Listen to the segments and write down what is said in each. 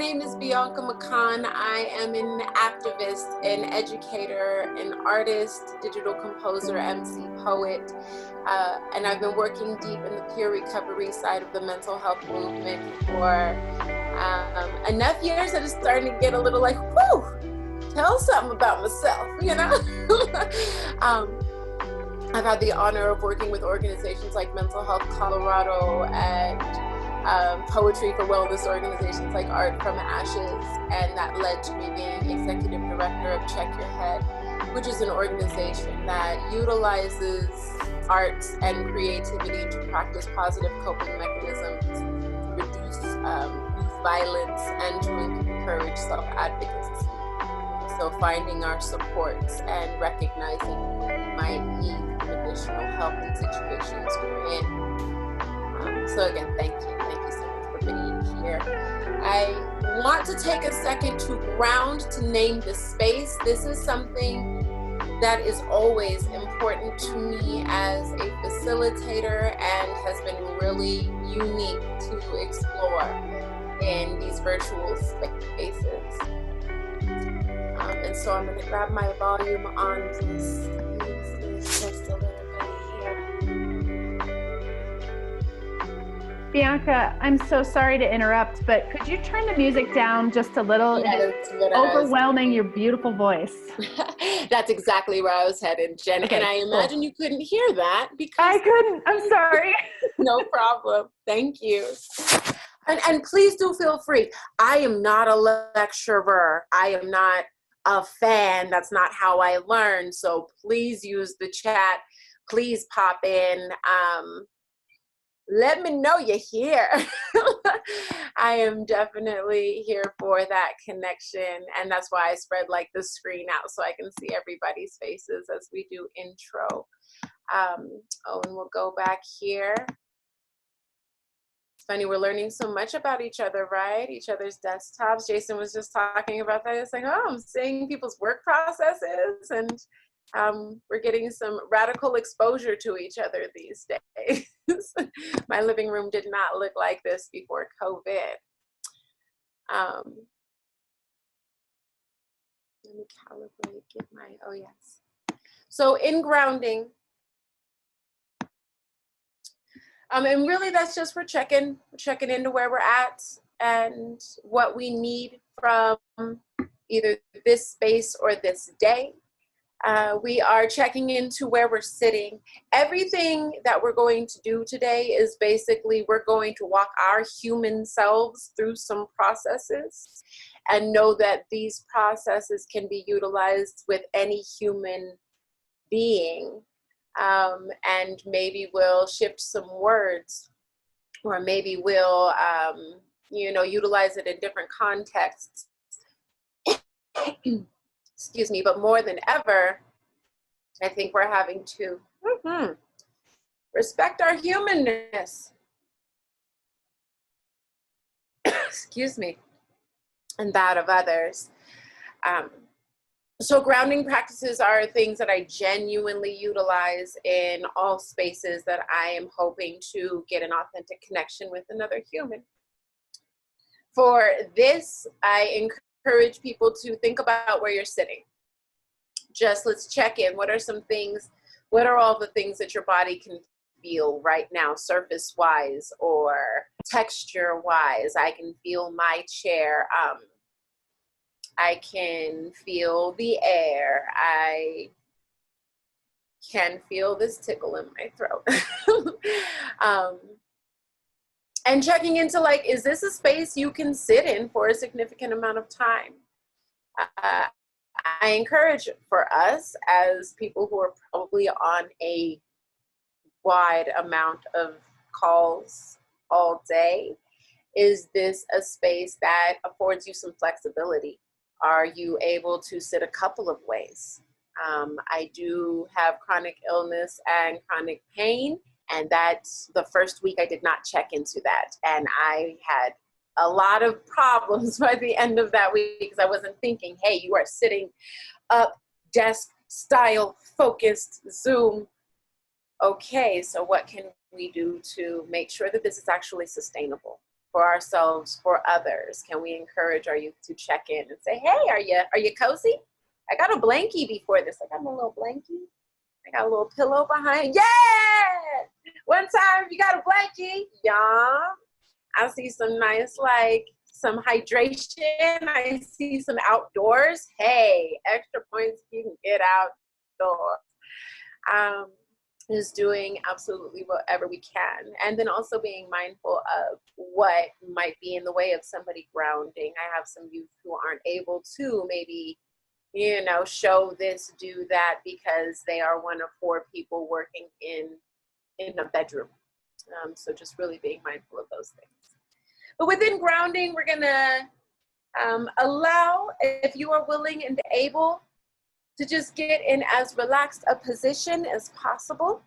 name is Bianca Mikahn. I am an activist, an educator, an artist, digital composer, MC, poet, and I've been working deep in the peer recovery side of the mental health movement for enough years that it's starting to get a little like, whew, tell something about myself, you know? I've had the honor of working with organizations like Mental Health Colorado and Poetry for Wellness organizations like Art from Ashes, and that led to me being executive director of Check Your Head, which is an organization that utilizes arts and creativity to practice positive coping mechanisms, to reduce youth violence, and to encourage self-advocacy. So finding our supports and recognizing we might need additional help in situations we're in. So again, thank you so much for being here. I want to take a second to ground, to name the space. This is something that is always important to me as a facilitator and has been really unique to explore in these virtual spaces. And so I'm going to grab my volume on this. Just a little bit here. Bianca, I'm so sorry to interrupt, but could you turn the music down just a little? Yeah, it is overwhelming your beautiful voice. That's exactly where I was headed, Jen. Okay, and I imagine you couldn't hear that because I couldn't. I'm sorry. No problem. Thank you. And please do feel free. I am not a lecturer. I am not a fan. That's not how I learn. So please use the chat. Please pop in. Let me know you're here. I am definitely here for that connection. And that's why I spread like the screen out so I can see everybody's faces as we do intro. And we'll go back here. It's funny, we're learning so much about each other, right? Each other's desktops. Jason was just talking about that. It's like, oh, I'm seeing people's work processes, and we're getting some radical exposure to each other these days. My living room did not look like this before COVID. Let me calibrate, get my, oh yes. So in grounding, and really that's just we're checking into where we're at and what we need from either this space or this day. We are checking into where we're sitting. Everything that we're going to do today is basically we're going to walk our human selves through some processes and know that these processes can be utilized with any human being. And maybe we'll shift some words, or maybe we'll, you know, utilize it in different contexts. Excuse me, but more than ever, I think we're having to respect our humanness. Excuse me, and that of others. So grounding practices are things that I genuinely utilize in all spaces that I am hoping to get an authentic connection with another human. For this, I encourage people to think about where you're sitting. Just let's check in. What are some things, what are all the things that your body can feel right now, surface-wise or texture-wise? I can feel my chair. I can feel the air. I can feel this tickle in my throat. And checking into like, is this a space you can sit in for a significant amount of time? I encourage for us as people who are probably on a wide amount of calls all day, is this a space that affords you some flexibility? Are you able to sit a couple of ways? I do have chronic illness and chronic pain, and that's the first week I did not check into that. And I had a lot of problems by the end of that week because I wasn't thinking, hey, you are sitting up, desk style, focused, Zoom. Okay, so what can we do to make sure that this is actually sustainable? for ourselves, for others? Can we encourage our youth to check in and say, hey, are you cozy? I got a blankie before this. I got my little blankie. I got a little pillow behind. Yeah! One time, you got a blankie. Yeah. I see some nice, like, some hydration. I see some outdoors. Hey, extra points, you can get outdoors. Is doing absolutely whatever we can. And then also being mindful of what might be in the way of somebody grounding. I have some youth who aren't able to maybe, you know, show this, do that, because they are one of 4 people working in a bedroom. So just really being mindful of those things. But within grounding, we're gonna allow, if you are willing and able, to just get in as relaxed a position as possible.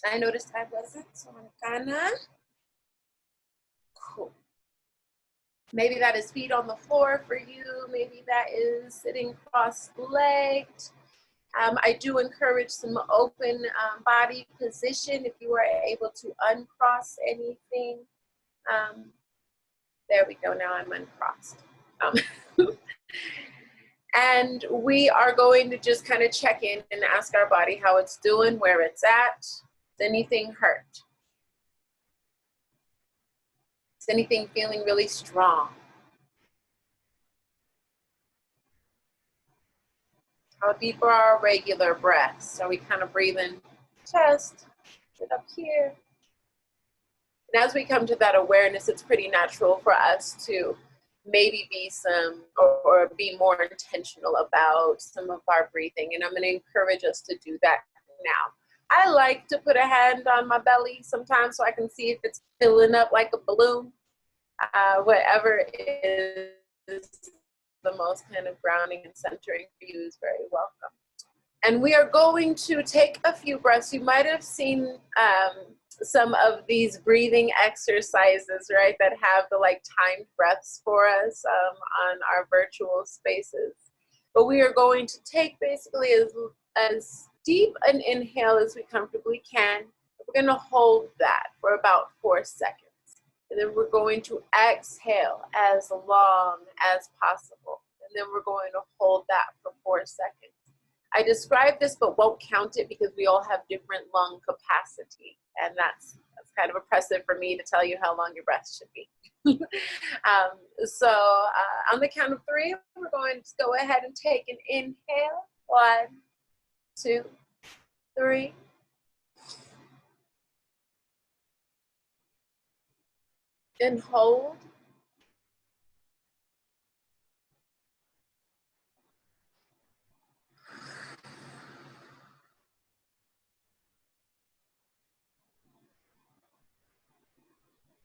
I noticed I wasn't, so I'm gonna, cool. Maybe that is feet on the floor for you. Maybe that is sitting cross-legged. I do encourage some open body position if you are able to uncross anything. There we go, now I'm uncrossed. And we are going to just kind of check in and ask our body how it's doing, where it's at. Is anything hurt? Is anything feeling really strong? How deep are our regular breaths? Are we kind of breathing chest, sit up here? And as we come to that awareness, it's pretty natural for us to maybe be or be more intentional about some of our breathing. And I'm going to encourage us to do that now. I like to put a hand on my belly sometimes so I can see if it's filling up like a balloon. Whatever is the most kind of grounding and centering for you is very welcome. And we are going to take a few breaths. You might have seen some of these breathing exercises, right, that have the like timed breaths for us on our virtual spaces. But we are going to take basically as deep an inhale as we comfortably can. We're going to hold that for about 4 seconds. And then we're going to exhale as long as possible. And then we're going to hold that for 4 seconds. I describe this but won't count it because we all have different lung capacity. And that's kind of oppressive for me to tell you how long your breath should be. So on the count of 3, we're going to go ahead and take an inhale. 1, 2, 3. And hold.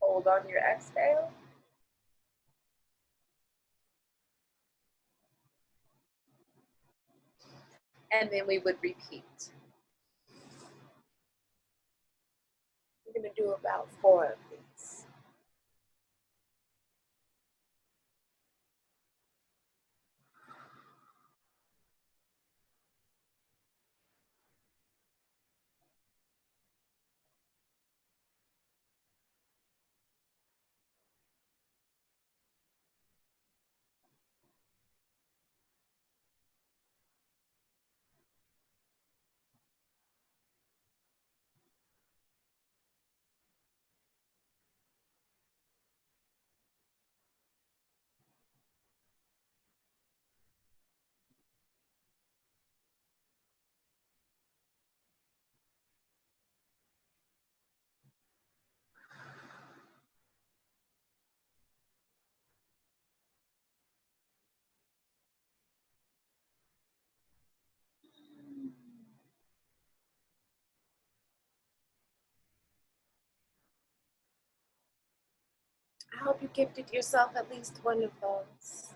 Hold on your exhale. And then we would repeat. We're going to do about 4 of these. I hope you gifted yourself at least one of those.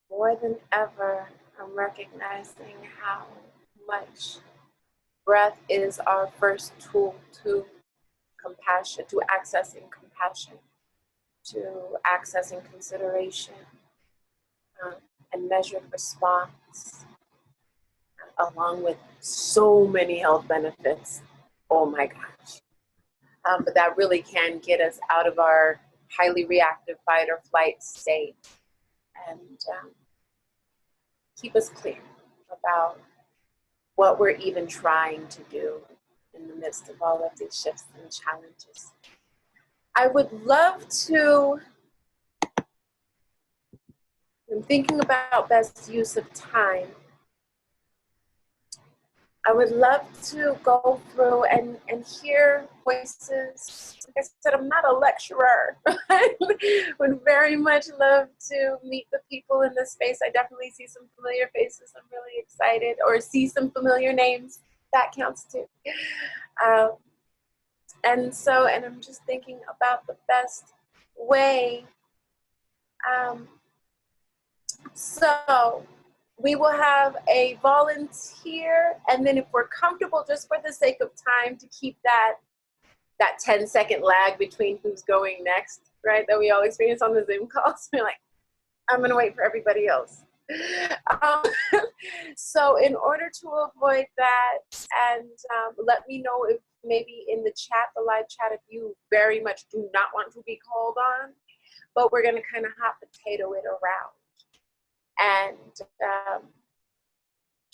More than ever, I'm recognizing how much breath is our first tool to compassion, to accessing compassion, to accessing consideration, and measured response, along with so many health benefits. Oh my gosh. But that really can get us out of our highly reactive fight or flight state and keep us clear about what we're even trying to do in the midst of all of these shifts and challenges. I would love to, I'm thinking about best use of time. I would love to go through and hear voices. Like I said, I'm not a lecturer. I would very much love to meet the people in this space. I definitely see some familiar faces. I'm really excited, or see some familiar names. That counts too. And I'm just thinking about the best way. So we will have a volunteer, and then if we're comfortable, just for the sake of time, to keep that 10-second lag between who's going next, right? That we all experience on the Zoom calls. We're like, I'm gonna wait for everybody else. So in order to avoid that, and let me know if maybe in the chat, the live chat, if you very much do not want to be called on, but we're gonna kind of hot potato it around. And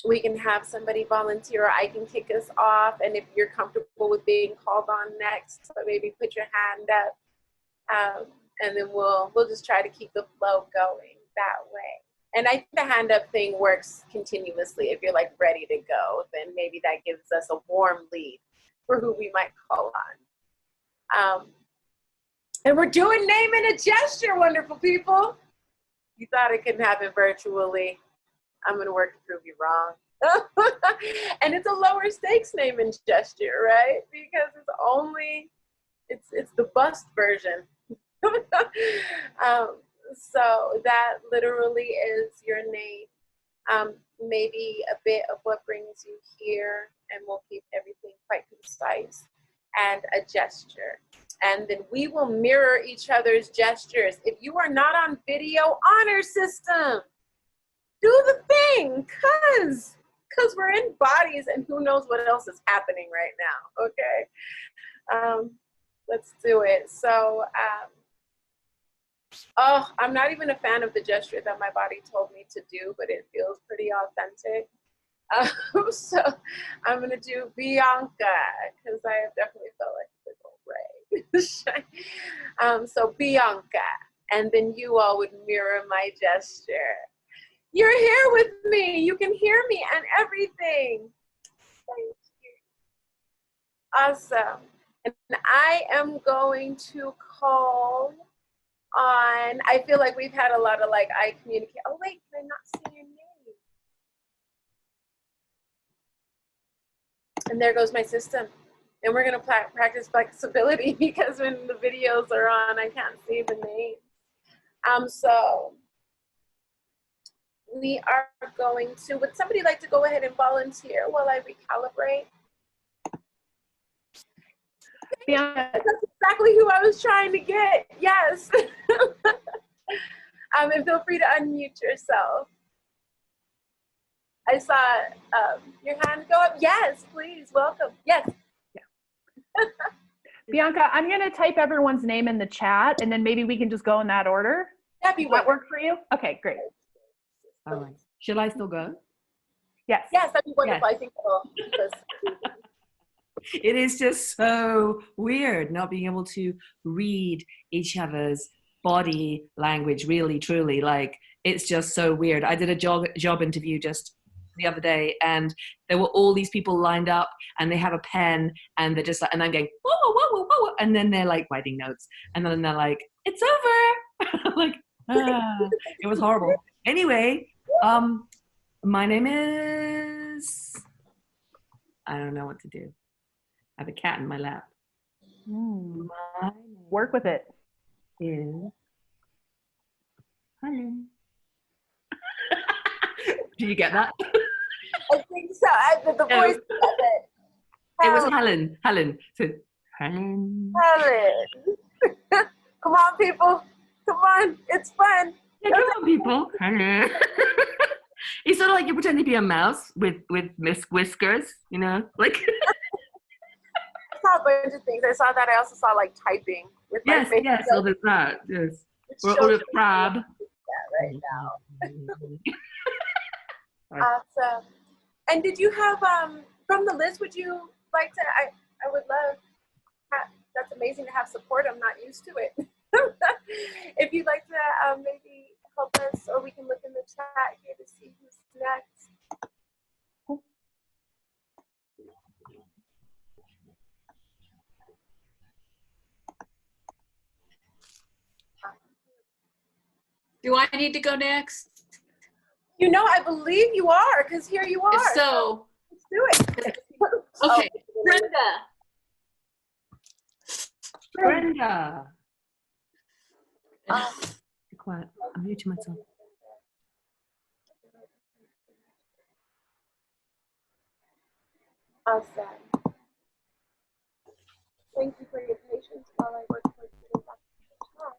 we can have somebody volunteer, or I can kick us off. And if you're comfortable with being called on next, so maybe put your hand up, and then we'll just try to keep the flow going that way. And I think the hand up thing works continuously. If you're like ready to go, then maybe that gives us a warm lead for who we might call on. And we're doing name and a gesture, wonderful people. You thought it couldn't happen virtually. I'm going to work to prove you wrong. And it's a lower stakes name and gesture, right? Because it's the bust version. So that literally is your name. Maybe a bit of what brings you here, and we'll keep everything quite concise, and a gesture. And then we will mirror each other's gestures. If you are not on video, honor system. Do the thing, cause we're in bodies, and who knows what else is happening right now, okay? Let's do it. So, I'm not even a fan of the gesture that my body told me to do, but it feels pretty authentic. So I'm gonna do Bianca, because I have definitely felt like a big old ray. So Bianca, and then you all would mirror my gesture. You're here with me. You can hear me and everything. Thank you. Awesome. And I am going to call on, I feel like we've had a lot of like eye communicate. Oh wait, can I not see your name? And there goes my system. And we're gonna practice flexibility, because when the videos are on, I can't see the name. So we are going to, would somebody like to go ahead and volunteer while I recalibrate? Bianca. That's exactly who I was trying to get, yes. And feel free to unmute yourself. I saw your hand go up. Yes, please, welcome. Yes. Yeah. Bianca, I'm gonna type everyone's name in the chat, and then maybe we can just go in that order. That'd be Does that work for you? Okay, great. All right. Shall I still go? Yes. Yes, that'd be wonderful. Yes. I think it'll keep us. It is just so weird not being able to read each other's body language, really, truly. Like, it's just so weird. I did a job interview just the other day, and there were all these people lined up, and they have a pen, and they're just like, and I'm going, whoa, whoa, whoa, whoa, and then they're like writing notes, and then they're like, it's over. Like, it was horrible. Anyway, my name is, I don't know what to do. I have a cat in my lap. My Work with it. name is Helen. Did you get that? I think so. The voice of it. It was Helen. Helen. So, Helen. Helen. Come on, people. Come on. It's fun. Yeah, come on, people. Helen. It's sort of like you pretend to be a mouse with whiskers, you know? Like. saw a bunch of things. I saw that. I also saw like typing with my Yes, face. yes, so there's that, yes. Or a crab. Right now. Awesome. And did you have, from the list, would you like to, I would love, that's amazing to have support. I'm not used to it. If you'd like to maybe help us, or we can look in the chat here to see who's next. Do I need to go next? You know, I believe you are, because here you are. If so, let's do it. Okay, Brenda. Brenda. Be quiet. I'm muting myself. Awesome. Thank you for your patience while I work towards getting back to the chat.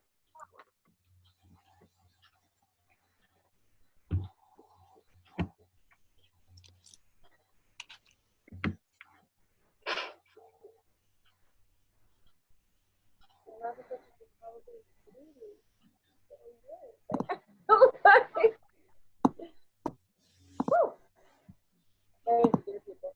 Thank you, people.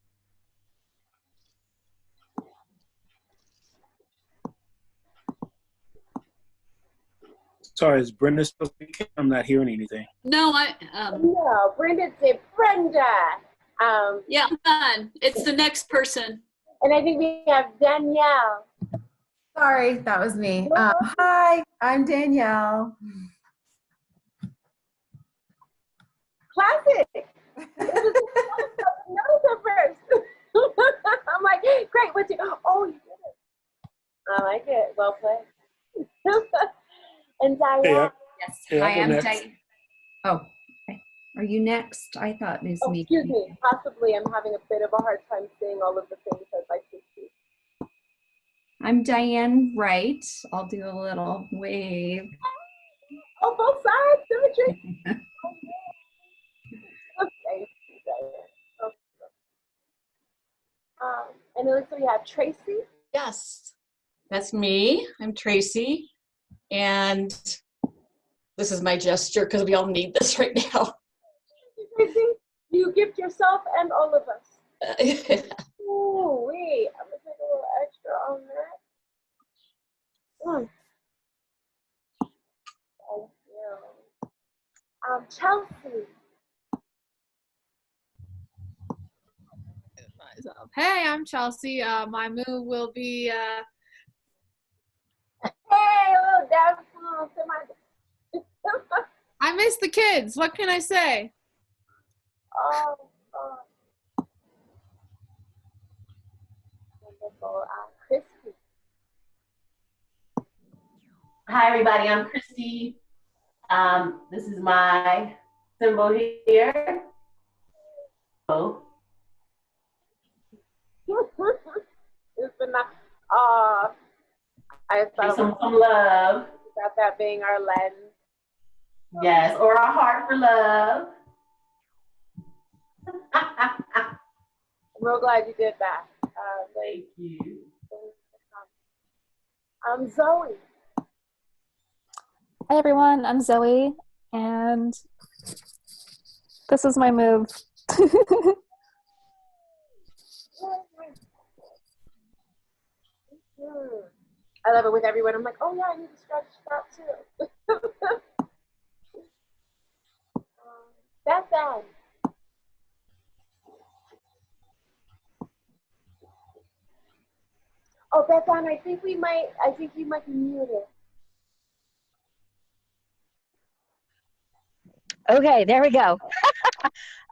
Sorry, is Brenda still speaking? I'm not hearing anything. No, No, Brenda said Brenda. yeah, I'm done. It's the next person. And I think we have Danielle. Sorry, that was me. Hi, I'm Danielle. Classic. No, first. I'm like, great. What's your? Oh, you did it. I like it. Well played. And Diane. Yes. Yeah, Hi, I'm next. Diane. Oh, okay. Are you next? I thought it was me. Excuse me. Possibly, I'm having a bit of a hard time seeing all of the things I'd like to see. I'm Diane Wright. I'll do a little wave. Oh, both sides, symmetry. Okay, Diane. Okay. And it looks like we have Tracy. Yes, that's me. I'm Tracy. And this is my gesture because we all need this right now. Tracy, you gift yourself and all of us. Oh, wait. I'm going to take a little extra on that. Thank you. Chelsea. Hey, I'm Chelsea. My move will be Hey, little dab. I miss the kids. What can I say? Wonderful. Christy. Hi, everybody. I'm Christy. This is my symbol here. Oh. It's been I thought some love. About that being our lens. Yes, or a heart for love. I'm real glad you did that. Thank you. Zoe. Hi everyone, I'm Zoe, and this is my move. I love it with everyone. I'm like, oh yeah, I need to stretch that too. Beth. Oh, Beth, I think you might be muted. Okay, there we go.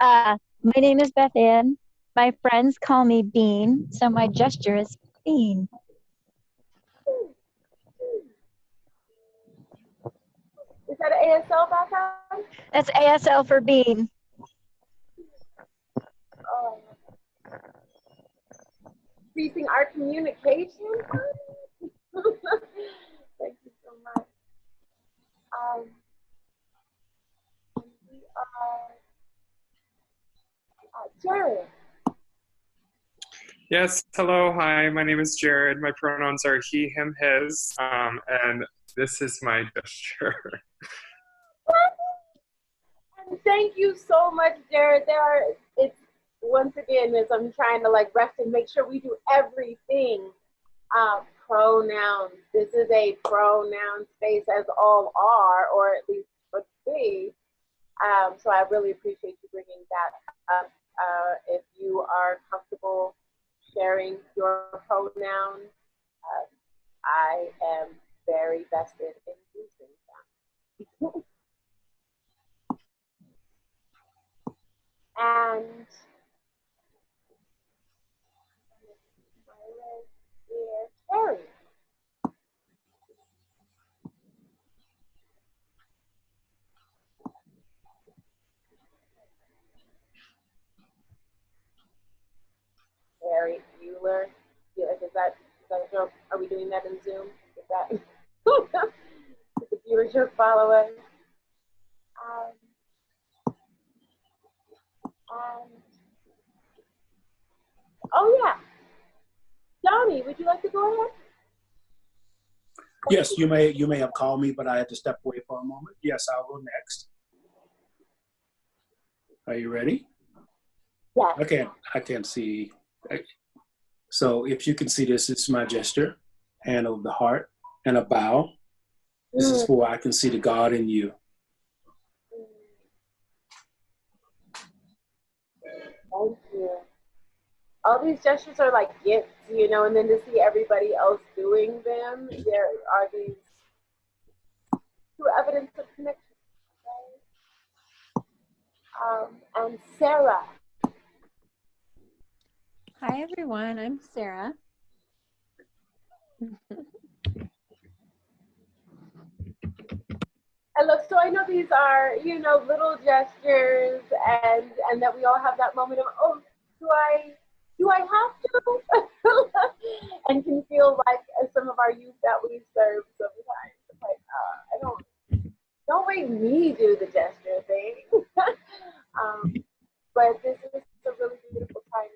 My name is Beth Ann. My friends call me Bean, so my gesture is Bean. Is that an ASL background? That's ASL for Bean. Increasing our communication. Thank you so much. We are Jared. Yes, hello, hi, my name is Jared. My pronouns are he, him, his, and this is my gesture. And thank you so much, Jared. It's once again, as I'm trying to like rest and make sure we do everything. Pronouns. This is a pronoun space, as all are, or at least should be. So I really appreciate you bringing that up. If you are comfortable sharing your pronoun, I am very vested in using them. And Carrie. Carrie Bueller. Is that a joke? Are we doing that in Zoom? Is that is the viewership follower? Oh yeah, Johnny, would you like to go ahead? Yes, you may have called me, but I had to step away for a moment. Yes, I'll go next. Are you ready? Yeah. I can't see. So if you can see this, it's my gesture, hand over the heart, and a bow. This is for I can see the God in you. Thank you. All these gestures are like gifts, you know, and then to see everybody else doing them, there are these true evidence of connection. Right? And Sarah. Hi, everyone. I'm Sarah. And look, so I know these are, you know, little gestures, and that we all have that moment of, oh, do I have to? And can feel like some of our youth that we serve sometimes, like, don't make me do the gesture thing. But this is a really beautiful time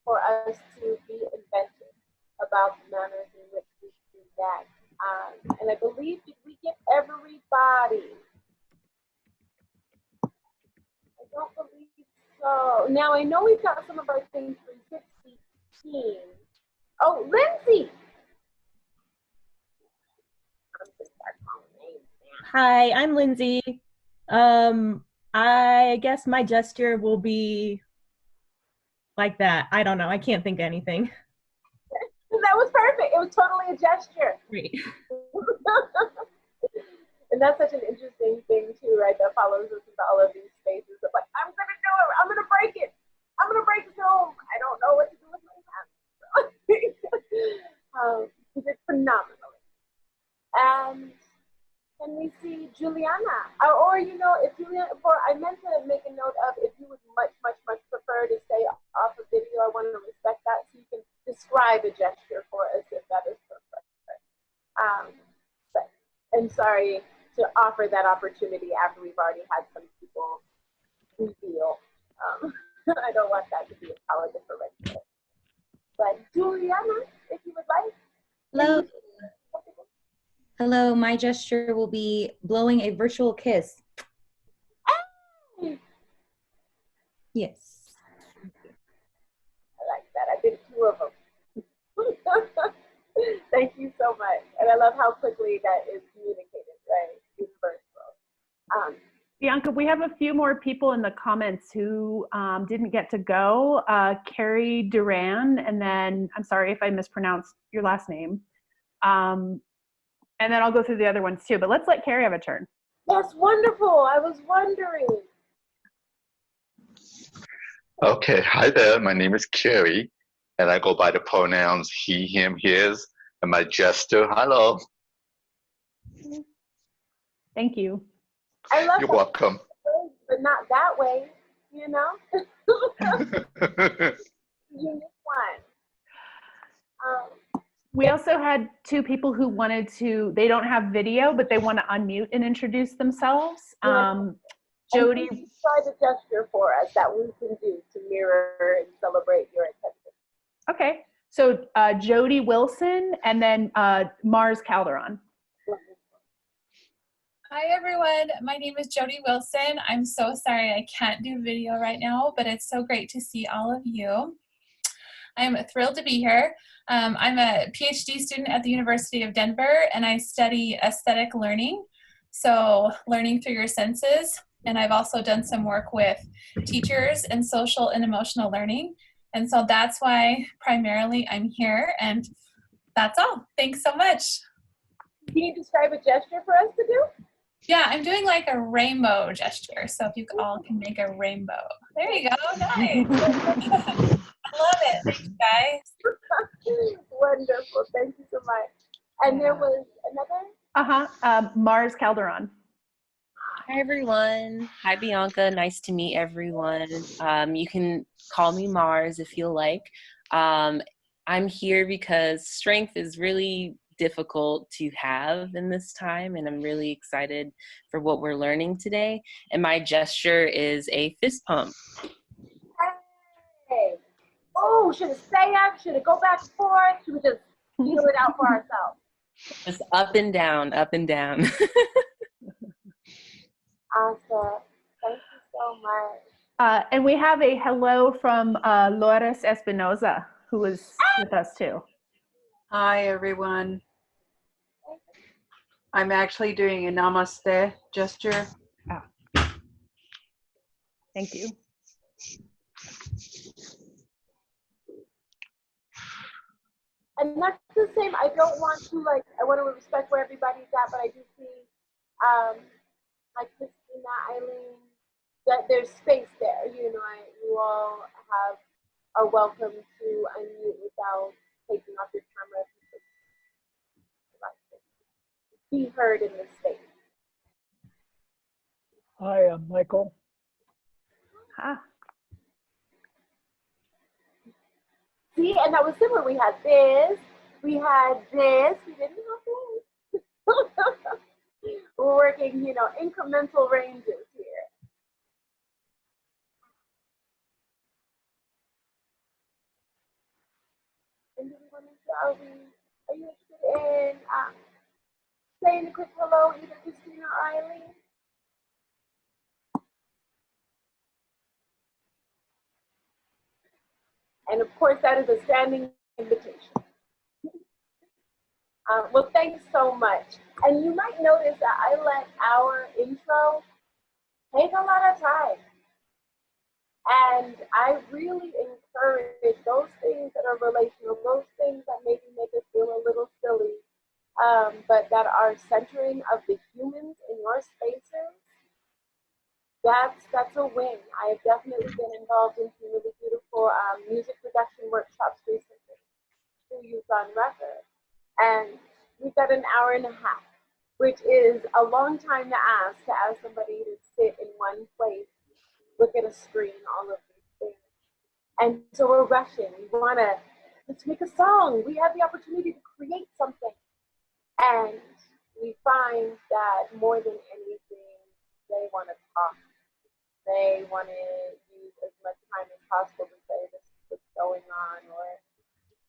for us to be inventive about the manners in which we do that. And I believe, did we get everybody? I don't believe so. Now I know we've got some of our things 360 teams. Oh, Lindsay! Hi, I'm Lindsay. I guess my gesture will be like that. I don't know. I can't think of anything. That was perfect. It was totally a gesture. Great. And that's such an interesting thing too, right? That follows us into all of these spaces of like, I'm gonna do it. I'm gonna break it. I'm gonna break Zoom. I don't know what to do with my hands. He did phenomenally. And can we see Juliana? Or you know, if Juliana, I meant to make a note of if you would much prefer to stay off of video. I want to respect that, so you can describe a gesture for us if that is preferred. But I'm sorry to offer that opportunity after we've already had some people reveal. I don't want that to be a apology for regular. But Juliana, if you would like. Hello. Hello, my gesture will be blowing a virtual kiss. Hey. Yes. I like that. I did 2 of them. Thank you so much. And I love how quickly that is communicated, right? Universal. Bianca, we have a few more people in the comments who didn't get to go. Carrie Duran, and then, I'm sorry if I mispronounced your last name. And then I'll go through the other ones too, but let's let Carrie have a turn. That's wonderful. I was wondering. Okay, hi there. My name is Carrie, and I go by the pronouns he, him, his, and my gesture. Hello. Thank you. I love You're that. welcome. But not that way, you know? Unique one. We also had 2 people who wanted to, they don't have video, but they want to unmute and introduce themselves. Jodi. Try the gesture for us that we can do to mirror and celebrate your attendance. Okay. So Jodi Wilson and then Mars Calderon. Hi everyone, my name is Jodi Wilson. I'm so sorry I can't do video right now, but it's so great to see all of you. I'm thrilled to be here. I'm a PhD student at the University of Denver, and I study aesthetic learning, so learning through your senses. And I've also done some work with teachers and social and emotional learning. And so that's why primarily I'm here, and that's all. Thanks so much. Can you describe a gesture for us to do? Yeah, I'm doing like a rainbow gesture. So if you all can make a rainbow. There you go. Nice. I love it. Thanks, guys. Wonderful. Thank you so much. And there was another? Mars Calderon. Hi, everyone. Hi, Bianca. Nice to meet everyone. You can call me Mars if you like. I'm here because strength is really difficult to have in this time, and I'm really excited for what we're learning today. And my gesture is a fist pump. Hey. Oh, should it stay up? Should it go back and forth? Should we just feel it out for ourselves? Just up and down, up and down. Awesome. Thank you so much. And we have a hello from Lourdes Espinoza, who is with us too. Hi, everyone. I'm actually doing a namaste gesture. Thank you. And that's the same. I don't want to, I want to respect where everybody's at, but I do see, like Christina, Eileen, that there's space there. You all are welcome to unmute without taking off your camera. Be heard in this space. Hi, I'm Michael. Hi. See, and that was similar. We had this, we didn't have this. We're working, incremental ranges here. And do we want to, are you interested in saying a quick hello, either Christina or Eileen? And of course, that is a standing invitation. Well, thanks so much. And you might notice that I let our intro take a lot of time. And I really encourage those things that are relational, those things that maybe make us feel a little silly, but that are centering of the humans in your spaces. That's a win. I have definitely been involved in some really beautiful music production workshops recently through Youth on Record. And we've got an hour and a half, which is a long time to ask somebody to sit in one place, look at a screen, all of these things. And so we're rushing. Let's make a song. We have the opportunity to create something. And we find that more than anything, they want to talk. They want to use as much time as possible to say this is what's going on, or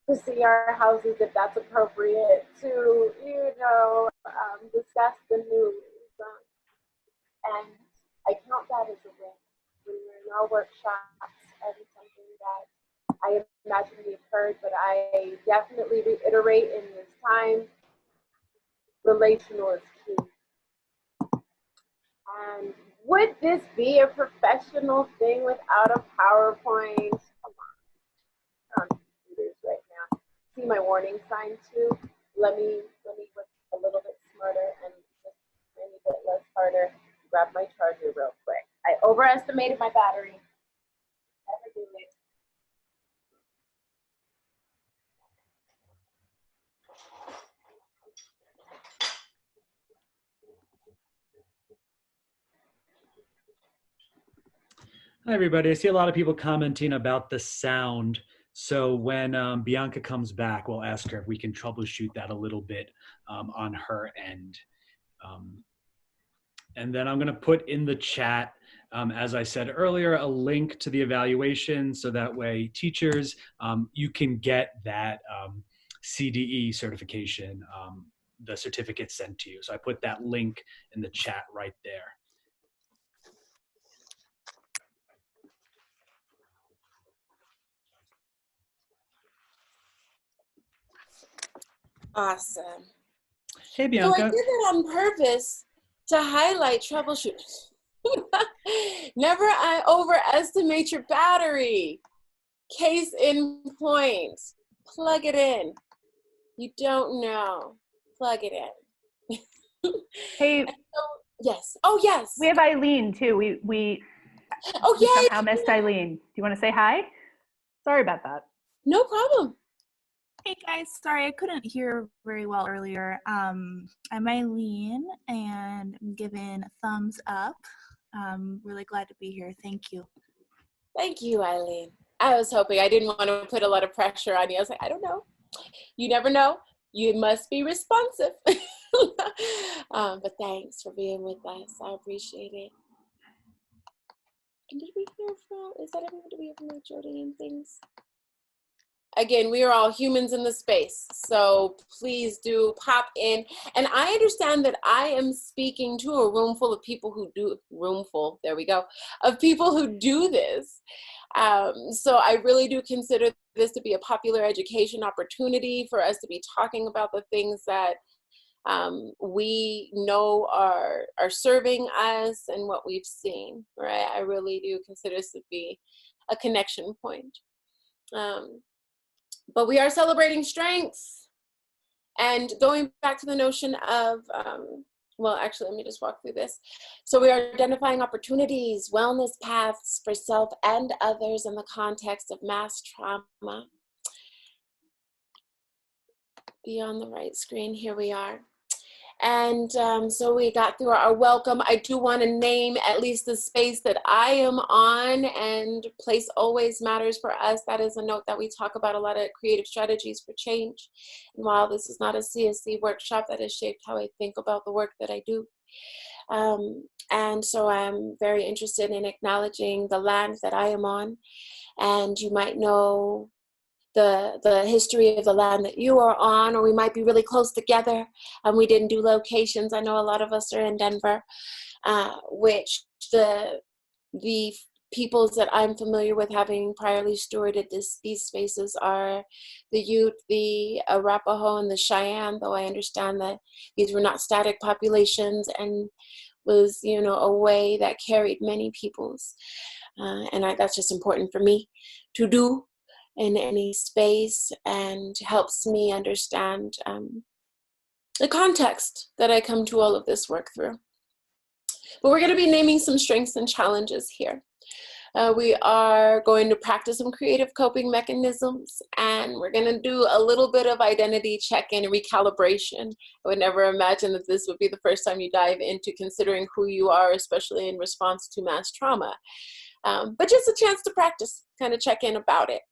to see our houses if that's appropriate, to, discuss the news. And I count that as a win. When we're in our workshops, and something that I imagine we've heard, but I definitely reiterate in this time, relational is key. And would this be a professional thing without a PowerPoint? Come on. I'm on computers right now. See my warning sign too? Let me work a little bit smarter and just a tiny bit less harder. Grab my charger real quick. I overestimated my battery. Never do it. Hi, everybody. I see a lot of people commenting about the sound. So when Bianca comes back, we'll ask her if we can troubleshoot that a little bit on her end. And then I'm going to put in the chat As I said earlier, a link to the evaluation so that way teachers, you can get that CDE certification, the certificate sent to you. So I put that link in the chat right there. Awesome. Hey, So Bianca. I did that on purpose to highlight troubleshoot. Never overestimate your battery. Case in point. Plug it in. You don't know. Plug it in. Hey. Yes. Oh, yes. We have Eileen too. We yay! somehow missed Eileen. Do you want to say hi? Sorry about that. No problem. Hey guys, sorry I couldn't hear very well earlier. I'm Eileen and I'm giving a thumbs up. Really glad to be here. Thank you. Thank you, Eileen. I was hoping, I didn't want to put a lot of pressure on you. I was like, I don't know. You never know. You must be responsive. But thanks for being with us. I appreciate it. And did we hear from, is that everyone? Did we hear from Jodi and things? Again, we are all humans in the space, so please do pop in. And I understand that I am speaking to a room full of people who do, there we go, of people who do this. So I really do consider this to be a popular education opportunity for us to be talking about the things that we know are serving us and what we've seen, right? I really do consider this to be a connection point. But we are celebrating strengths. And going back to the notion of, well, actually, let me just walk through this. So we are identifying opportunities, wellness paths for self and others in the context of mass trauma. Be on the right screen, here we are. And so we got through our welcome. I do want to name at least the space that I am on, and place always matters for us. That is a note that we talk about a lot of creative strategies for change. And while this is not a CSC workshop, that has shaped how I think about the work that I do. And so I'm very interested in acknowledging the land that I am on. And you might know the history of the land that you are on, or we might be really close together and we didn't do locations. I know a lot of us are in Denver, which the peoples that I'm familiar with having priorly stewarded these spaces are the Ute, the Arapaho, and the Cheyenne, though I understand that these were not static populations and was, you know, a way that carried many peoples. And that's just important for me to do in any space, and helps me understand the context that I come to all of this work through. But we're going to be naming some strengths and challenges here. We are going to practice some creative coping mechanisms, and we're going to do a little bit of identity check-in and recalibration. I would never imagine that this would be the first time you dive into considering who you are, especially in response to mass trauma. But just a chance to practice, kind of check in about it.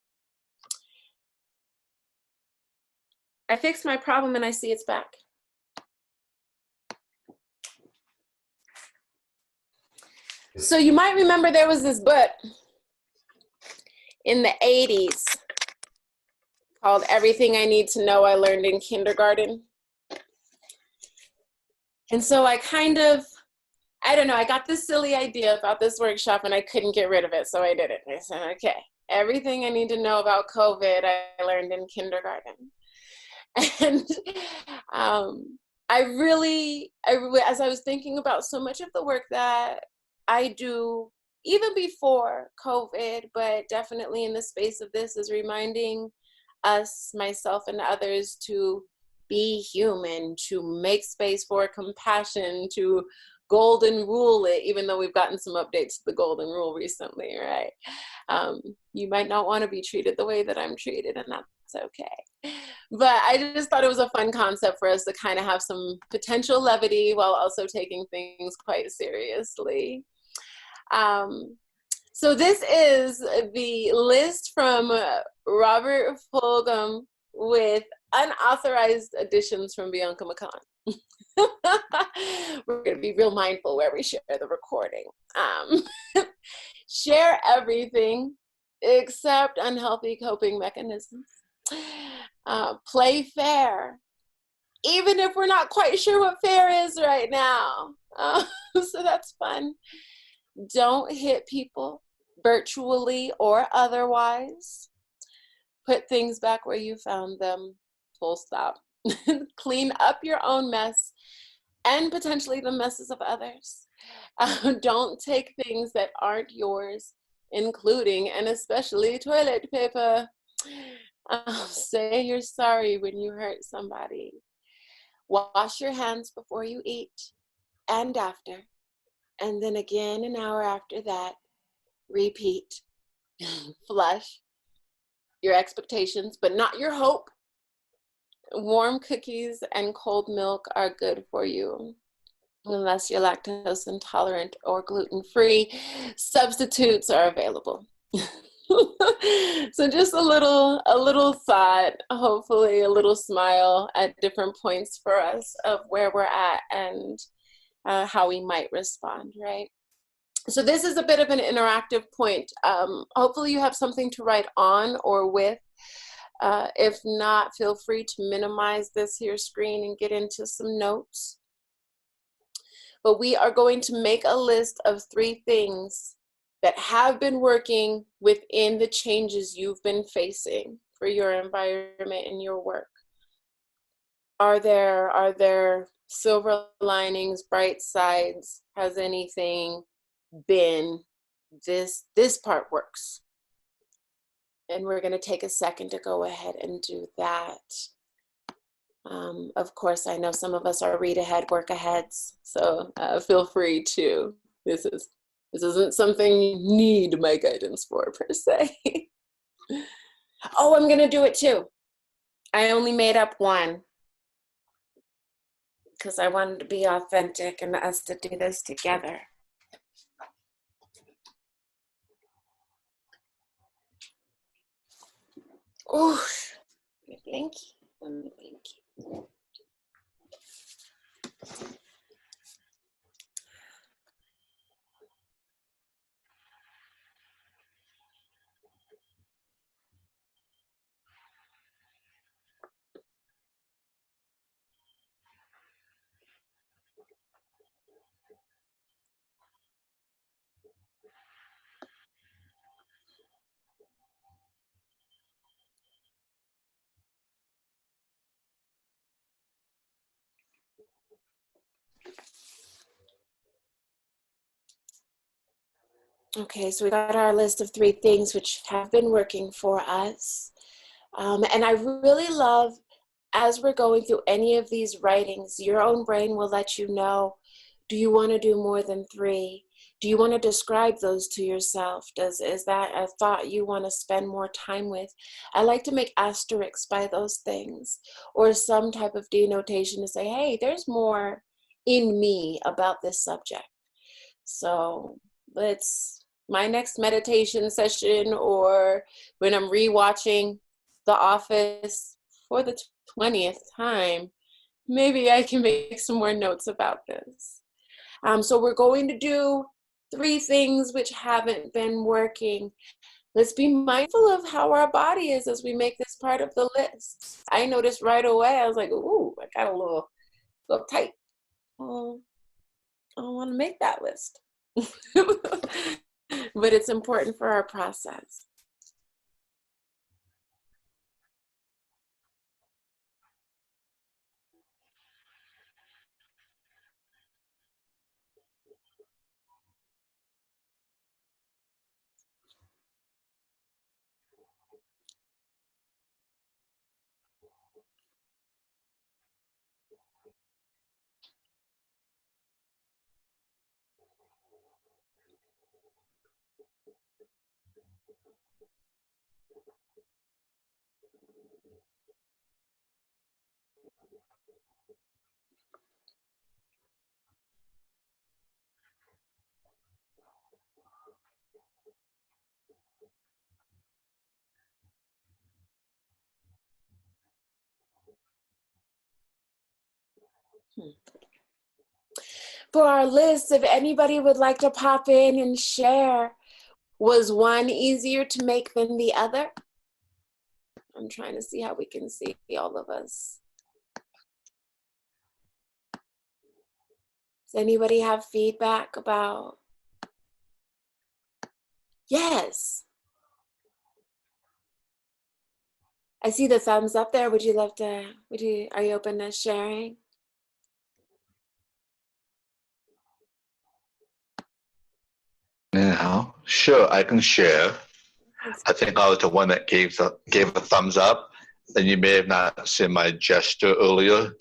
I fixed my problem and I see it's back. So you might remember there was this book in the 80s called Everything I Need to Know I Learned in Kindergarten. And so I kind of, I don't know, I got this silly idea about this workshop and I couldn't get rid of it, so I did it. I said, okay, everything I need to know about COVID I learned in kindergarten. And I really, as I was thinking about so much of the work that I do, even before COVID, but definitely in the space of this, is reminding us, myself and others, to be human, to make space for compassion, to golden rule it, even though we've gotten some updates to the golden rule recently, right? You might not want to be treated the way that I'm treated, and that's okay. But I just thought it was a fun concept for us to kind of have some potential levity while also taking things quite seriously. So this is the list from Robert Fulghum with unauthorized additions from Bianca Mikahn. We're going to be real mindful where we share the recording. Share everything except unhealthy coping mechanisms. Play fair, even if we're not quite sure what fair is right now. So that's fun. Don't hit people, virtually or otherwise. Put things back where you found them, full stop. Clean up your own mess and potentially the messes of others. Don't take things that aren't yours, including and especially toilet paper. Say you're sorry when you hurt somebody. Wash your hands before you eat and after, and then again an hour after that. Repeat. Flush your expectations, but not your hope. Warm cookies and cold milk are good for you, unless you're lactose intolerant or gluten-free. Substitutes are available. So just a little thought, hopefully a little smile at different points for us of where we're at and how we might respond, right? So this is a bit of an interactive point. Hopefully you have something to write on or with. If not, feel free to minimize this here screen and get into some notes. But we are going to make a list of 3 things that have been working within the changes you've been facing for your environment and your work. Are there silver linings, bright sides? Has anything been this part works? And we're going to take a second to go ahead and do that. Of course, I know some of us are read ahead, work aheads, so feel free to. This isn't something you need my guidance for per se. Oh, I'm going to do it too. I only made up one because I wanted to be authentic and us to do this together. Oh, blinky. Let me blinky. Okay, so we got our list of 3 things which have been working for us. And I really love, as we're going through any of these writings, your own brain will let you know, do you want to do more than 3? Do you want to describe those to yourself? Is that a thought you want to spend more time with? I like to make asterisks by those things, or some type of denotation to say, hey, there's more in me about this subject. So my next meditation session, or when I'm rewatching The Office for the 20th time, maybe I can make some more notes about this. So we're going to do 3 things which haven't been working. Let's be mindful of how our body is as we make this part of the list. I noticed right away, I was like, ooh, I got a little tight. Oh, I don't want to make that list. But it's important for our process. For our list, if anybody would like to pop in and share, was one easier to make than the other? I'm trying to see how we can see all of us. Does anybody have feedback about? Yes. I see the thumbs up there. Would you love to, are you open to sharing? Yeah, sure, I can share. I think I was the one that gave a thumbs up, and you may have not seen my gesture earlier.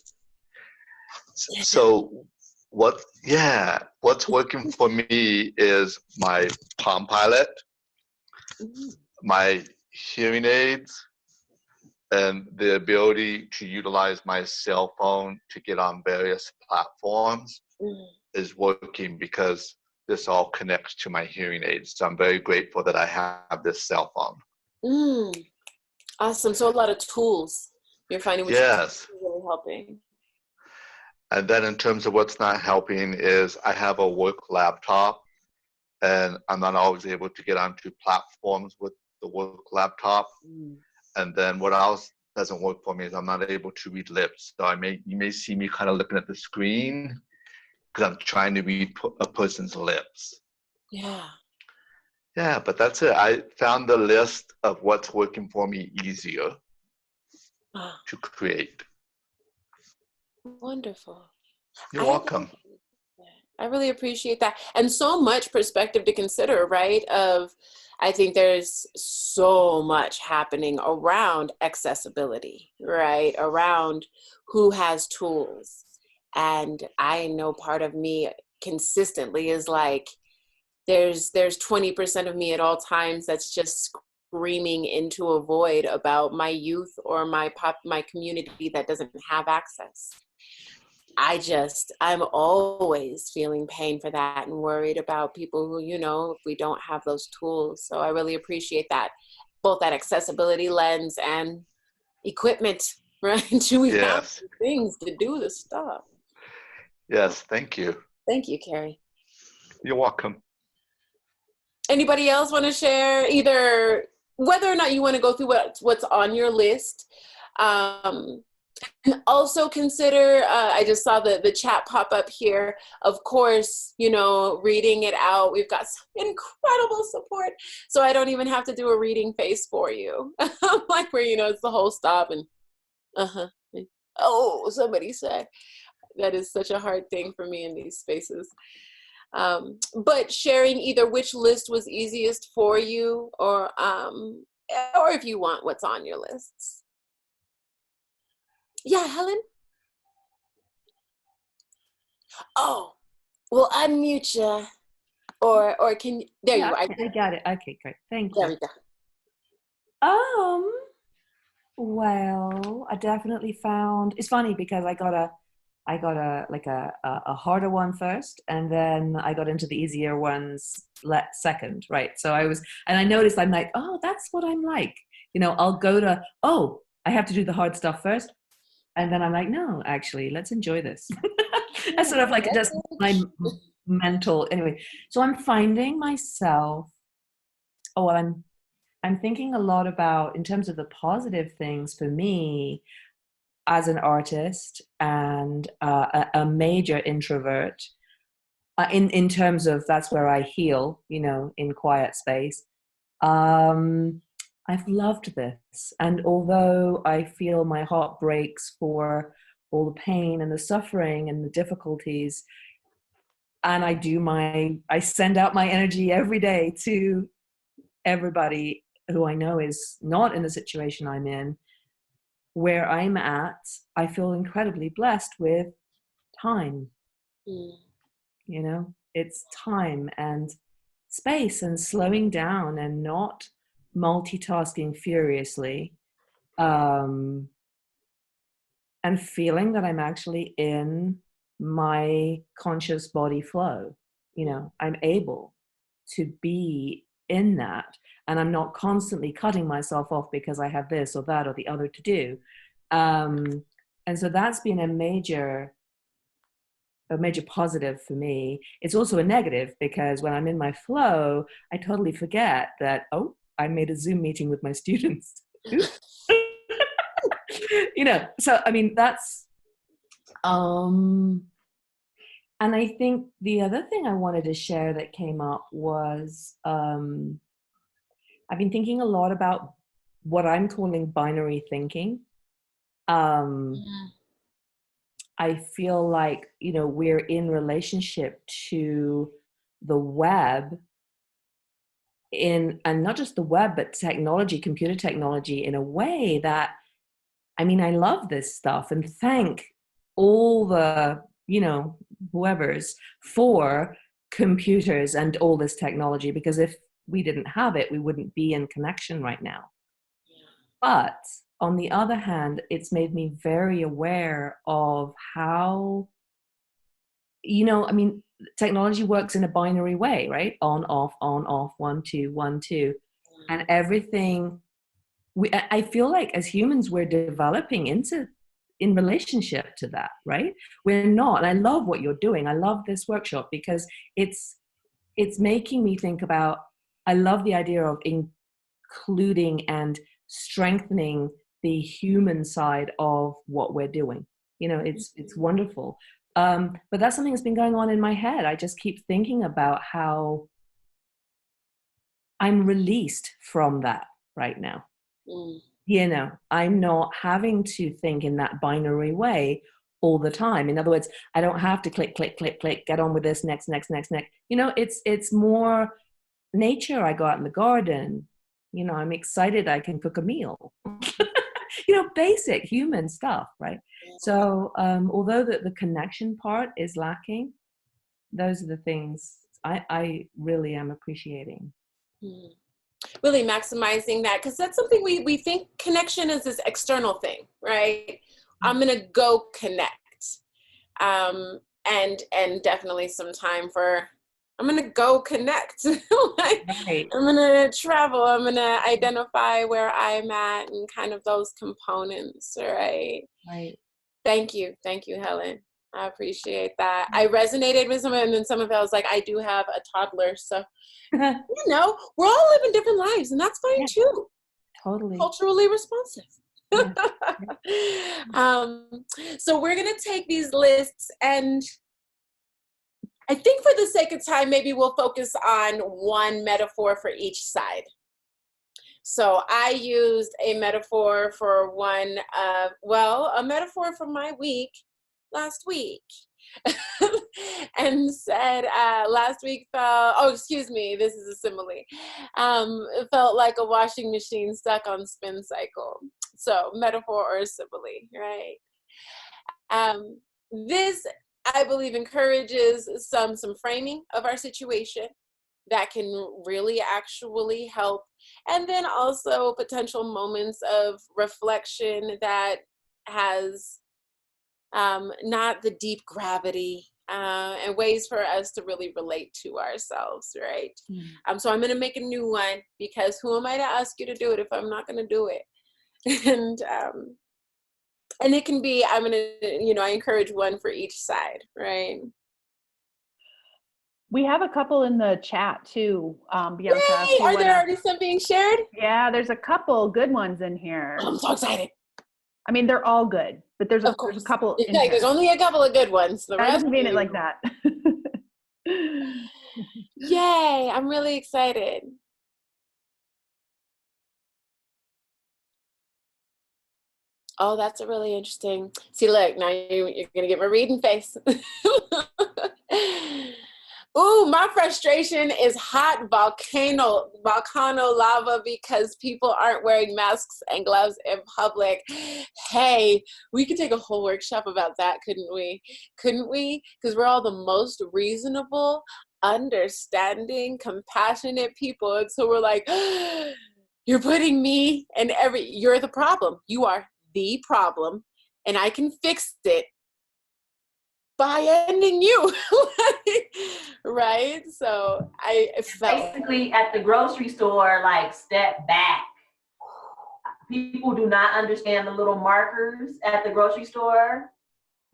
So what's working for me is my Palm Pilot, my hearing aids, and the ability to utilize my cell phone to get on various platforms is working because this all connects to my hearing aids. So I'm very grateful that I have this cell phone. Awesome. So a lot of tools you're finding, which is really helping. And then in terms of what's not helping is I have a work laptop, and I'm not always able to get onto platforms with the work laptop. And then what else doesn't work for me is I'm not able to read lips. So you may see me kind of looking at the screen because I'm trying to read a person's lips. Yeah, but that's it. I found the list of what's working for me easier to create. Wonderful. You're welcome. I really appreciate that. And so much perspective to consider, right? I think there's so much happening around accessibility, right? Around who has tools. And I know part of me consistently is like, there's 20% of me at all times that's just screaming into a void about my youth or my community that doesn't have access. I'm always feeling pain for that and worried about people who, if we don't have those tools. So I really appreciate that, both that accessibility lens and equipment, right? Do we have things to do this stuff? Yes, thank you. Thank you, Carrie. You're welcome. Anybody else want to share either whether or not you want to go through what's on your list? Also consider, I just saw the chat pop up here, of course, reading it out. We've got some incredible support. So I don't even have to do a reading face for you. Like where, it's the whole stop and, oh, somebody said. That is such a hard thing for me in these spaces. But sharing either which list was easiest for you or if you want what's on your lists. Yeah, Helen? Oh, well, unmute you. Or can you, there you are. I got it. Okay, great. Thank you. There we go. Well, I definitely found, it's funny because I got a harder one first, and then I got into the easier ones second, right? So I noticed I'm like, oh, that's what I'm like. I'll go to, I have to do the hard stuff first. And then I'm like, no, actually, let's enjoy this. That's sort of like just my mental, anyway. So I'm finding myself, I'm thinking a lot about, in terms of the positive things for me as an artist and a major introvert, in terms of that's where I heal, in quiet space. I've loved this. And although I feel my heart breaks for all the pain and the suffering and the difficulties, and I send out my energy every day to everybody who I know is not in the situation I'm in, where I'm at, I feel incredibly blessed with time. It's time and space and slowing down and not multitasking furiously, and feeling that I'm actually in my conscious body flow. I'm able to be in that, and I'm not constantly cutting myself off because I have this or that or the other to do. And so that's been a major a major positive for me. It's also a negative because when I'm in my flow, I totally forget that, oh, I made a Zoom meeting with my students. So I mean, that's, and I think the other thing I wanted to share that came up was, I've been thinking a lot about what I'm calling binary thinking. I feel like, we're in relationship to the web and not just the web, but technology, computer technology, in a way that, I mean, I love this stuff and thank all the, whoever's for computers and all this technology, because if we didn't have it, we wouldn't be in connection right now. But on the other hand, it's made me very aware of how, I mean, technology works in a binary way, right? On, off, 1, 2, 1, 2. And everything, I feel like as humans, we're developing in relationship to that, right? We're not, and I love what you're doing. I love this workshop because it's making me think about, I love the idea of including and strengthening the human side of what we're doing. It's wonderful. But that's something that's been going on in my head. I just keep thinking about how I'm released from that right now. I'm not having to think in that binary way all the time. In other words, I don't have to click, click, click, click, get on with this, next. It's more nature. I go out in the garden. I'm excited I can cook a meal. Basic human stuff, right? So although the connection part is lacking, those are the things I really am appreciating. Really maximizing that, because that's something we think connection is this external thing, right? I'm gonna go connect, and definitely some time for I'm gonna go connect. Right. I'm gonna travel. I'm gonna identify where I'm at and kind of those components, right? Right. Thank you, Helen. I appreciate that. I resonated with some of it, and then some of it I was like, I do have a toddler, so we're all living different lives, and that's fine too. Totally. Culturally responsive. So we're gonna take these lists, and I think for the sake of time, maybe we'll focus on one metaphor for each side. So I used a metaphor for one, a metaphor from my week last week. And said last week this is a simile. It felt like a washing machine stuck on spin cycle. So metaphor or simile, right? This, I believe, encourages some framing of our situation that can really actually help. And then also potential moments of reflection that has not the deep gravity and ways for us to really relate to ourselves, right? So I'm going to make a new one, because who am I to ask you to do it if I'm not going to do it? And it can be, I'm going to, I encourage one for each side, right? We have a couple in the chat too, Bianca. Yay! Are there already some being shared? Yeah, there's a couple good ones in here. I'm so excited. I mean, they're all good, but there's a couple. There's only a couple of good ones. The I rest didn't mean it like that. Yay! I'm really excited. Oh, that's a really interesting. See, look, now you're gonna get my reading face. Ooh, my frustration is hot volcano lava because people aren't wearing masks and gloves in public. Hey, we could take a whole workshop about that, couldn't we? Because we're all the most reasonable, understanding, compassionate people. And so we're like, you're putting me and you're the problem. You are the problem, and I can fix it by ending you. Right? So I felt basically at the grocery store, like, step back. People do not understand the little markers at the grocery store.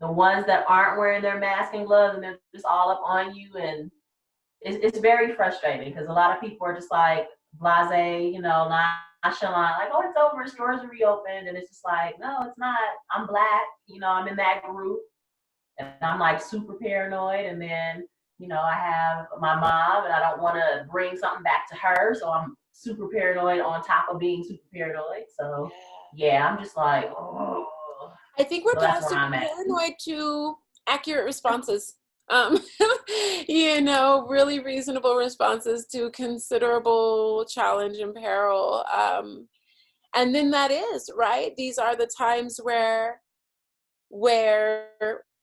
the ones that aren't wearing their mask and gloves and they're just all up on you, and it's very frustrating because a lot of people are just like blasé, nonchalant, like, oh, it's over, stores are reopened, and it's just like, no, it's not. I'm Black, I'm in that group, and I'm like super paranoid, and then I have my mom, and I don't want to bring something back to her, so I'm super paranoid on top of being super paranoid. So yeah, I'm just like, oh. I think we're So that's past where I'm at. paranoid to accurate responses. Really reasonable responses to considerable challenge and peril. And then that is, right? These are the times where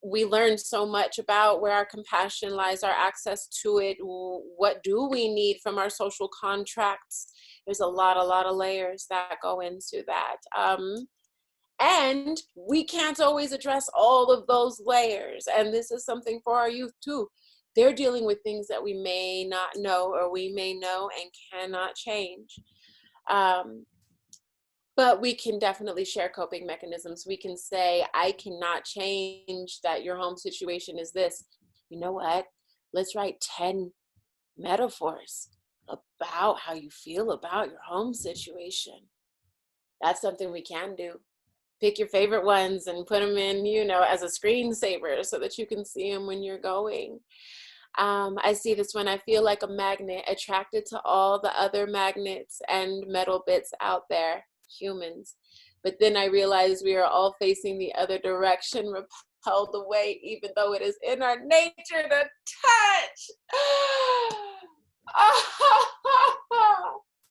we learned so much about where our compassion lies, our access to it. What do we need from our social contracts? There's a lot of layers that go into that. And we can't always address all of those layers. And this is something for our youth too. They're dealing with things that we may not know, or we may know and cannot change. But we can definitely share coping mechanisms. We can say, I cannot change that your home situation is this. You know what? Let's write 10 metaphors about how you feel about your home situation. That's something we can do. Pick your favorite ones and put them in, as a screensaver so that you can see them when you're going. I see this one. I feel like a magnet attracted to all the other magnets and metal bits out there, humans. But then I realize we are all facing the other direction, repelled away, even though it is in our nature to touch.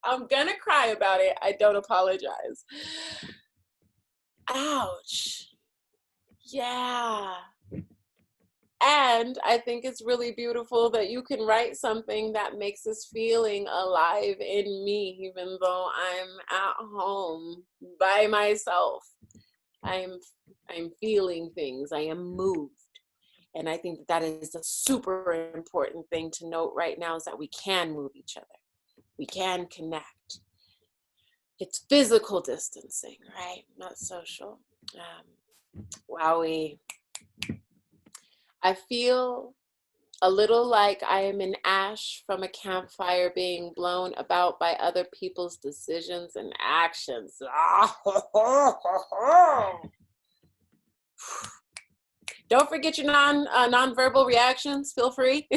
I'm gonna cry about it. I don't apologize. Ouch. Yeah. And I think it's really beautiful that you can write something that makes this feeling alive in me, even though I'm at home by myself. I'm feeling things. I am moved. And I think that is a super important thing to note right now, is that we can move each other. We can connect. It's physical distancing, right? Not social. Wowie. I feel a little like I am an ash from a campfire being blown about by other people's decisions and actions. Don't forget your non-verbal reactions. Feel free.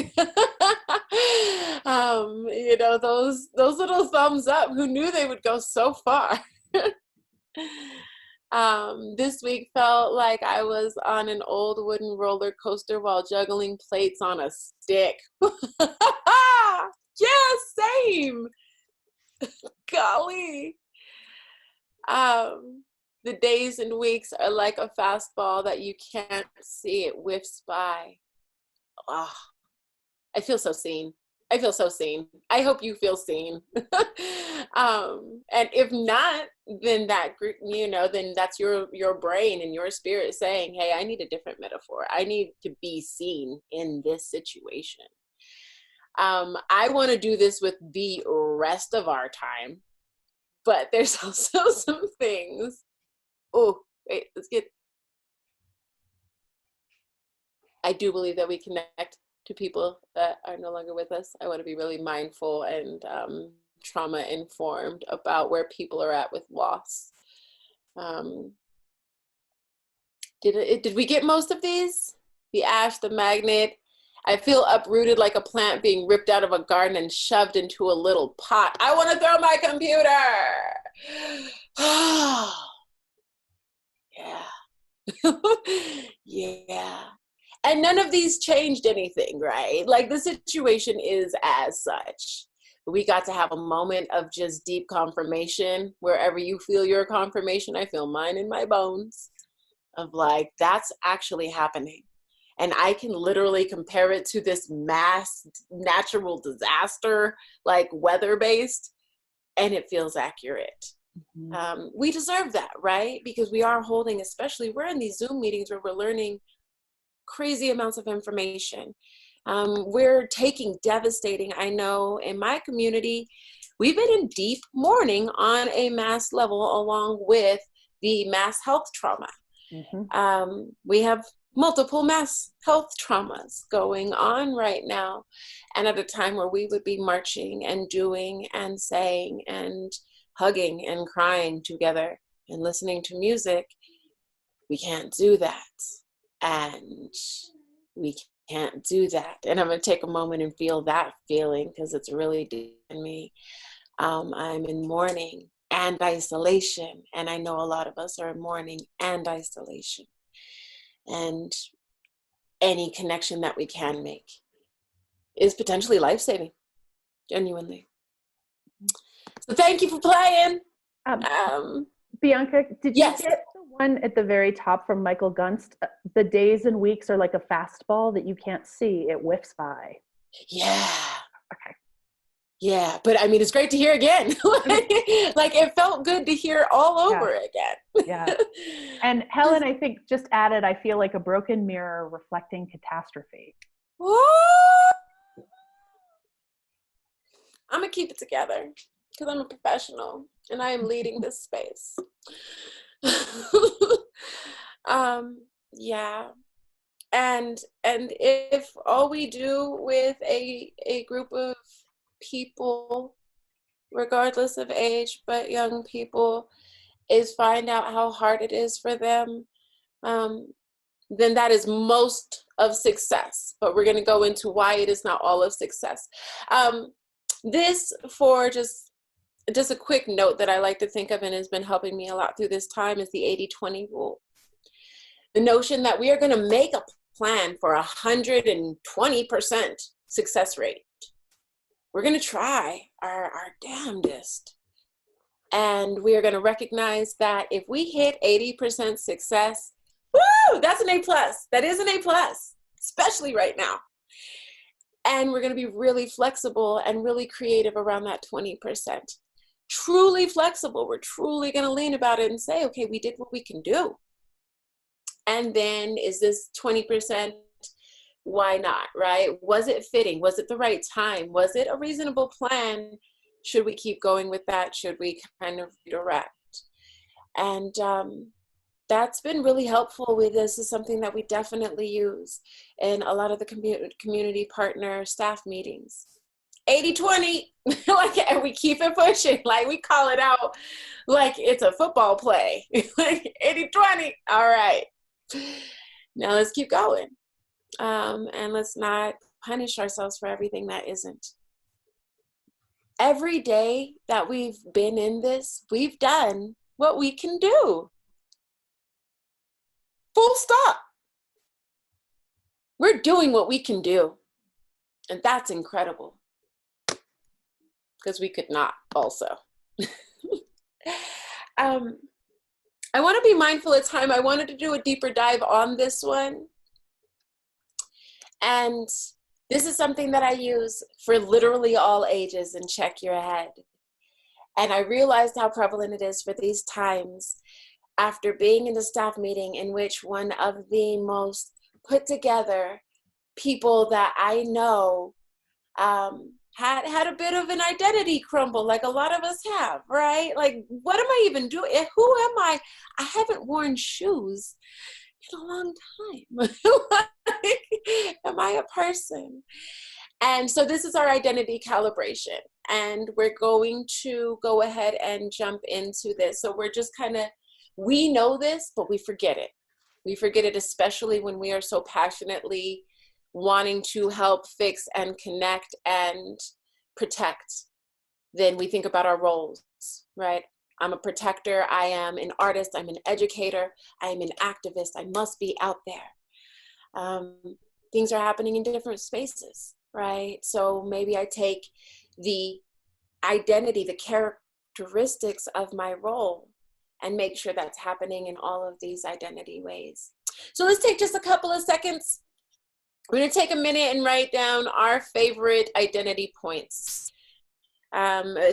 Those little thumbs up. Who knew they would go so far? This week felt like I was on an old wooden roller coaster while juggling plates on a stick. Yeah, same. Golly. The days and weeks are like a fastball that you can't see. It whiffs by. Oh, I feel so seen. I feel so seen. I hope you feel seen. And if not, then then that's your brain and your spirit saying, hey, I need a different metaphor. I need to be seen in this situation. I want to do this with the rest of our time, but there's also some things. Oh, wait, I do believe that we connect to people that are no longer with us. I want to be really mindful and trauma informed about where people are at with loss. Did we get most of these? The ash, the magnet. I feel uprooted like a plant being ripped out of a garden and shoved into a little pot. I want to throw my computer. Yeah. Yeah. And none of these changed anything, right? Like, the situation is as such. We got to have a moment of just deep confirmation. Wherever you feel your confirmation, I feel mine in my bones, of like, that's actually happening. And I can literally compare it to this mass natural disaster, like weather-based, and it feels accurate. Mm-hmm. We deserve that, right? Because we are holding, especially, we're in these Zoom meetings where we're learning crazy amounts of information. We're taking devastating, I know in my community, we've been in deep mourning on a mass level, along with the mass health trauma. Mm-hmm. We have multiple mass health traumas going on right now. And at a time where we would be marching and doing and saying and hugging and crying together and listening to music, we can't do that. And we can't do that. And I'm going to take a moment and feel that feeling because it's really deep in me. I'm in mourning and isolation. And I know a lot of us are in mourning and isolation. And any connection that we can make is potentially life-saving, genuinely. So thank you for playing. Bianca, did yes. you get the one at the very top from Michael Gunst? The days and weeks are like a fastball that you can't see. It whiffs by. Yeah. Okay. Yeah, but I mean, it's great to hear again. Like it felt good to hear all over again. Yeah. And Helen, I think, just added, I feel like a broken mirror reflecting catastrophe. What? I'm going to keep it together because I'm a professional and I am leading this space. Yeah. And if all we do with a group of people, regardless of age, but young people, is find out how hard it is for them, then that is most of success. But we're going to go into why it is not all of success. This, for just a quick note that I like to think of and has been helping me a lot through this time, is the 80-20 rule. The notion that we are going to make a plan for 120% success rate. We're going to try our damnedest. And we are going to recognize that if we hit 80% success, woo, that's an A+. That is an A+, especially right now. And we're going to be really flexible and really creative around that 20%. Truly flexible. We're truly going to lean about it and say, okay, we did what we can do. And then is this 20%? Why not, right? Was it fitting? Was it the right time? Was it a reasonable plan? Should we keep going with that? Should we kind of redirect? And that's been really helpful with this. Is something that we definitely use in a lot of the community partner staff meetings. 80-20, like, and we keep it pushing, like we call it out like it's a football play. Like 80-20, all right. Now let's keep going. And let's not punish ourselves for everything that isn't. Every day that we've been in this, we've done what we can do. Full stop. We're doing what we can do. And that's incredible. Because we could not also. I want to be mindful of time. I wanted to do a deeper dive on this one. And this is something that I use for literally all ages in Check Your Head. And I realized how prevalent it is for these times after being in a staff meeting in which one of the most put together people that I know had a bit of an identity crumble, like a lot of us have, right? Like, what am I even doing? Who am I? I haven't worn shoes in a long time. Like, am I a person? And so this is our identity calibration. And we're going to go ahead and jump into this. So we're just kind of, we know this, but we forget it. We forget it, especially when we are so passionately wanting to help fix and connect and protect. Then we think about our roles, right? I'm a protector, I am an artist, I'm an educator, I am an activist, I must be out there. Things are happening in different spaces, right? So maybe I take the identity, the characteristics of my role and make sure that's happening in all of these identity ways. So let's take just a couple of seconds. We're gonna take a minute and write down our favorite identity points.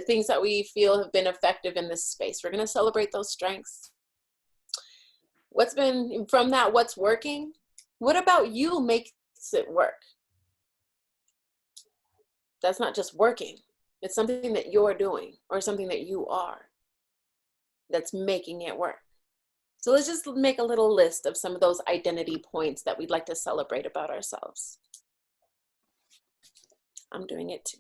Things that we feel have been effective in this space. We're gonna celebrate those strengths. What's been, from that, what's working? What about you makes it work? That's not just working. It's something that you're doing or something that you are that's making it work. So let's just make a little list of some of those identity points that we'd like to celebrate about ourselves. I'm doing it too.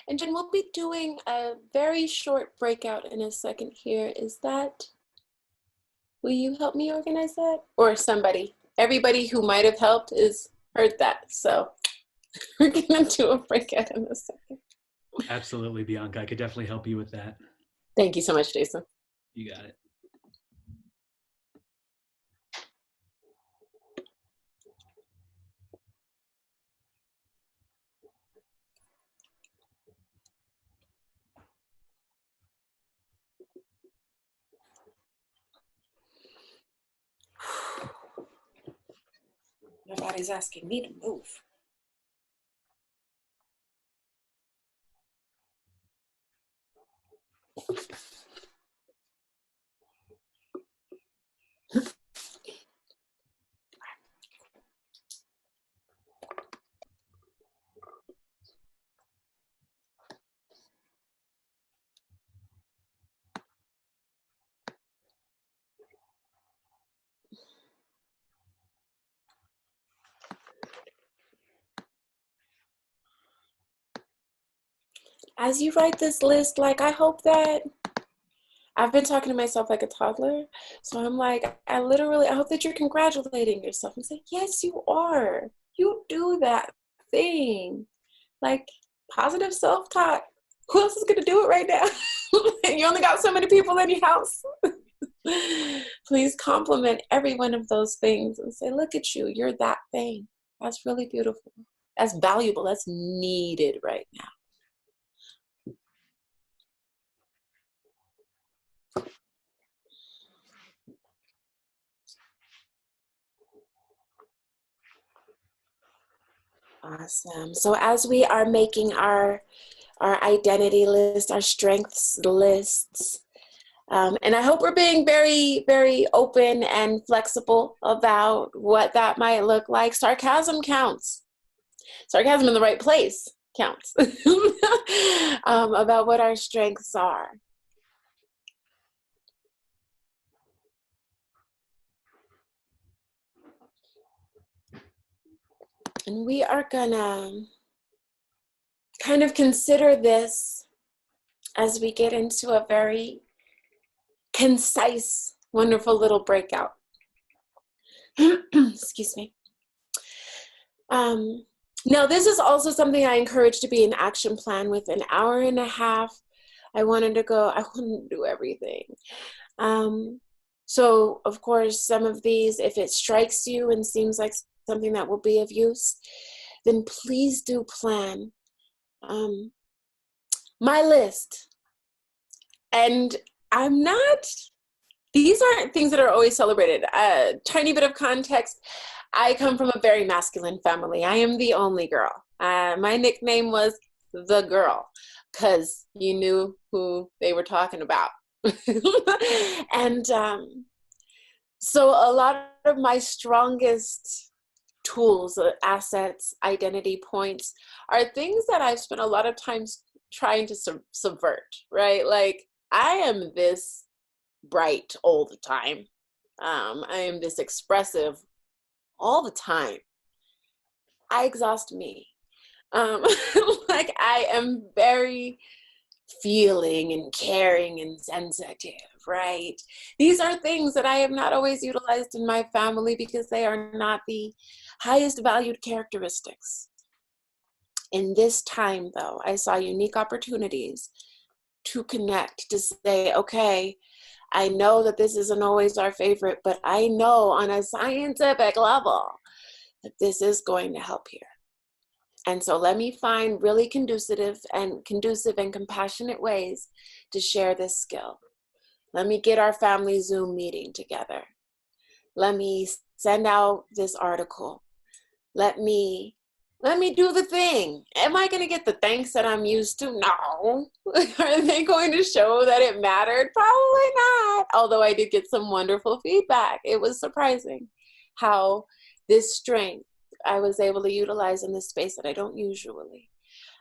And Jen, we'll be doing a very short breakout in a second here. Will you help me organize that? Or somebody? Everybody who might have helped is heard that. So we're gonna do a breakout in a second. Absolutely, Bianca. I could definitely help you with that. Thank you so much, Jason. You got it. My body's asking me to move. As you write this list, like, I hope that I've been talking to myself like a toddler. So I'm like, I hope that you're congratulating yourself and say, yes, you are. You do that thing. Like, positive self-talk. Who else is going to do it right now? You only got so many people in your house. Please compliment every one of those things and say, look at you. You're that thing. That's really beautiful. That's valuable. That's needed right now. Awesome. So as we are making our identity list, our strengths lists, and I hope we're being very, very open and flexible about what that might look like. Sarcasm counts. Sarcasm in the right place counts. About what our strengths are. And we are gonna kind of consider this as we get into a very concise, wonderful little breakout. Excuse me. Now, this is also something I encourage to be an action plan with an hour and a half. I wanted to do everything. So, of course, some of these, if it strikes you and seems like something that will be of use, then please do plan. My list. And these aren't things that are always celebrated. A tiny bit of context. I come from a very masculine family. I am the only girl. My nickname was the girl because you knew who they were talking about. And so a lot of my strongest tools, assets, identity points are things that I've spent a lot of times trying to subvert, right? Like, I am this bright all the time. I am this expressive all the time. I exhaust me. Like, I am very feeling and caring and sensitive, right? These are things that I have not always utilized in my family because they are not the highest valued characteristics. In this time, though, I saw unique opportunities to connect, to say, okay, I know that this isn't always our favorite, but I know on a scientific level that this is going to help here. And so let me find really conducive and compassionate ways to share this skill. Let me get our family Zoom meeting together. Let me send out this article. Let me Let me do the thing. Am I going to get the thanks that I'm used to? No. Are they going to show that it mattered? Probably not. Although I did get some wonderful feedback. It was surprising how this strength I was able to utilize in this space that I don't usually.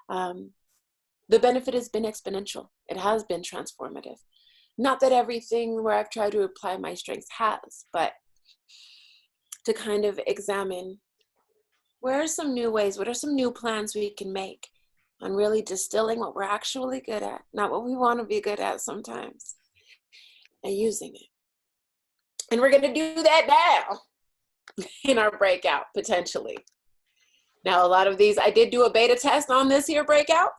The benefit has been exponential. It has been transformative. Not that everything where I've tried to apply my strengths has, but to kind of examine where are some new ways, what are some new plans we can make on really distilling what we're actually good at, not what we want to be good at sometimes, and using it. And we're going to do that now in our breakout, potentially. Now, a lot of these, I did do a beta test on this here breakout.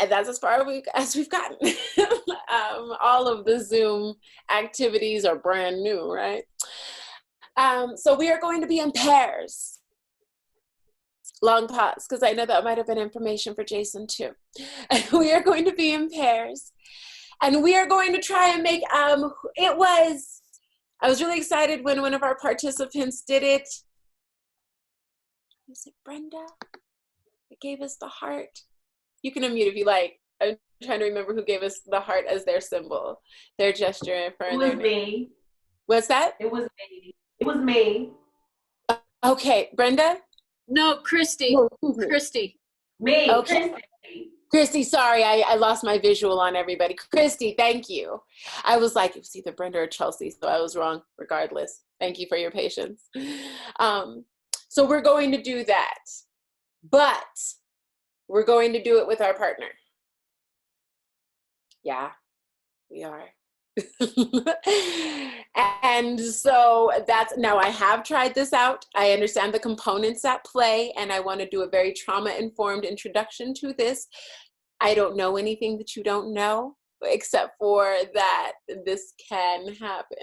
And that's as far as we've gotten. All of the Zoom activities are brand new, right? So we are going to be in pairs. Long pause, because I know that might have been information for Jason too. We are going to be in pairs. And we are going to try and make, I was really excited when one of our participants did it. Was it Brenda? It gave us the heart. You can unmute if you like. I'm trying to remember who gave us the heart as their symbol, their gesture for It their was me. What's that? It was me. It was me. Okay, Brenda? No, Christy. Christy. Me. Okay. Christy, sorry, I lost my visual on everybody. Christy, thank you. I was like, it was either Brenda or Chelsea, so I was wrong regardless. Thank you for your patience. So we're going to do that, but we're going to do it with our partner. Yeah, we are. And so now I have tried this out. I understand the components at play, and I want to do a very trauma-informed introduction to this. I don't know anything that you don't know, except for that this can happen.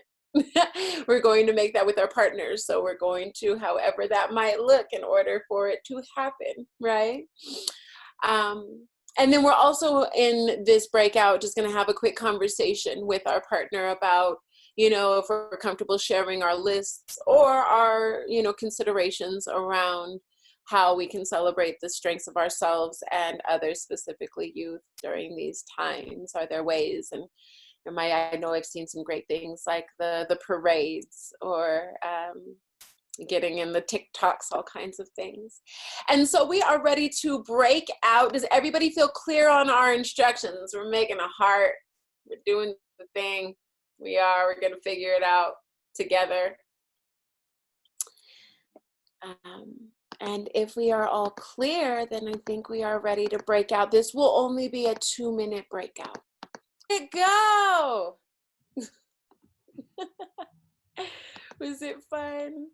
We're going to make that with our partners. So we're going to, however that might look, in order for it to happen, right? And then we're also in this breakout just going to have a quick conversation with our partner about, if we're comfortable sharing our lists or our, considerations around how we can celebrate the strengths of ourselves and others, specifically youth, during these times. Are there ways? And I know I've seen some great things like the parades or getting in the TikToks, all kinds of things. And so we are ready to break out. Does everybody feel clear on our instructions? We're making a heart. We're doing the thing. We're going to figure it out together. And if we are all clear, then I think we are ready to break out. This will only be a 2-minute breakout. Go! Was it fun?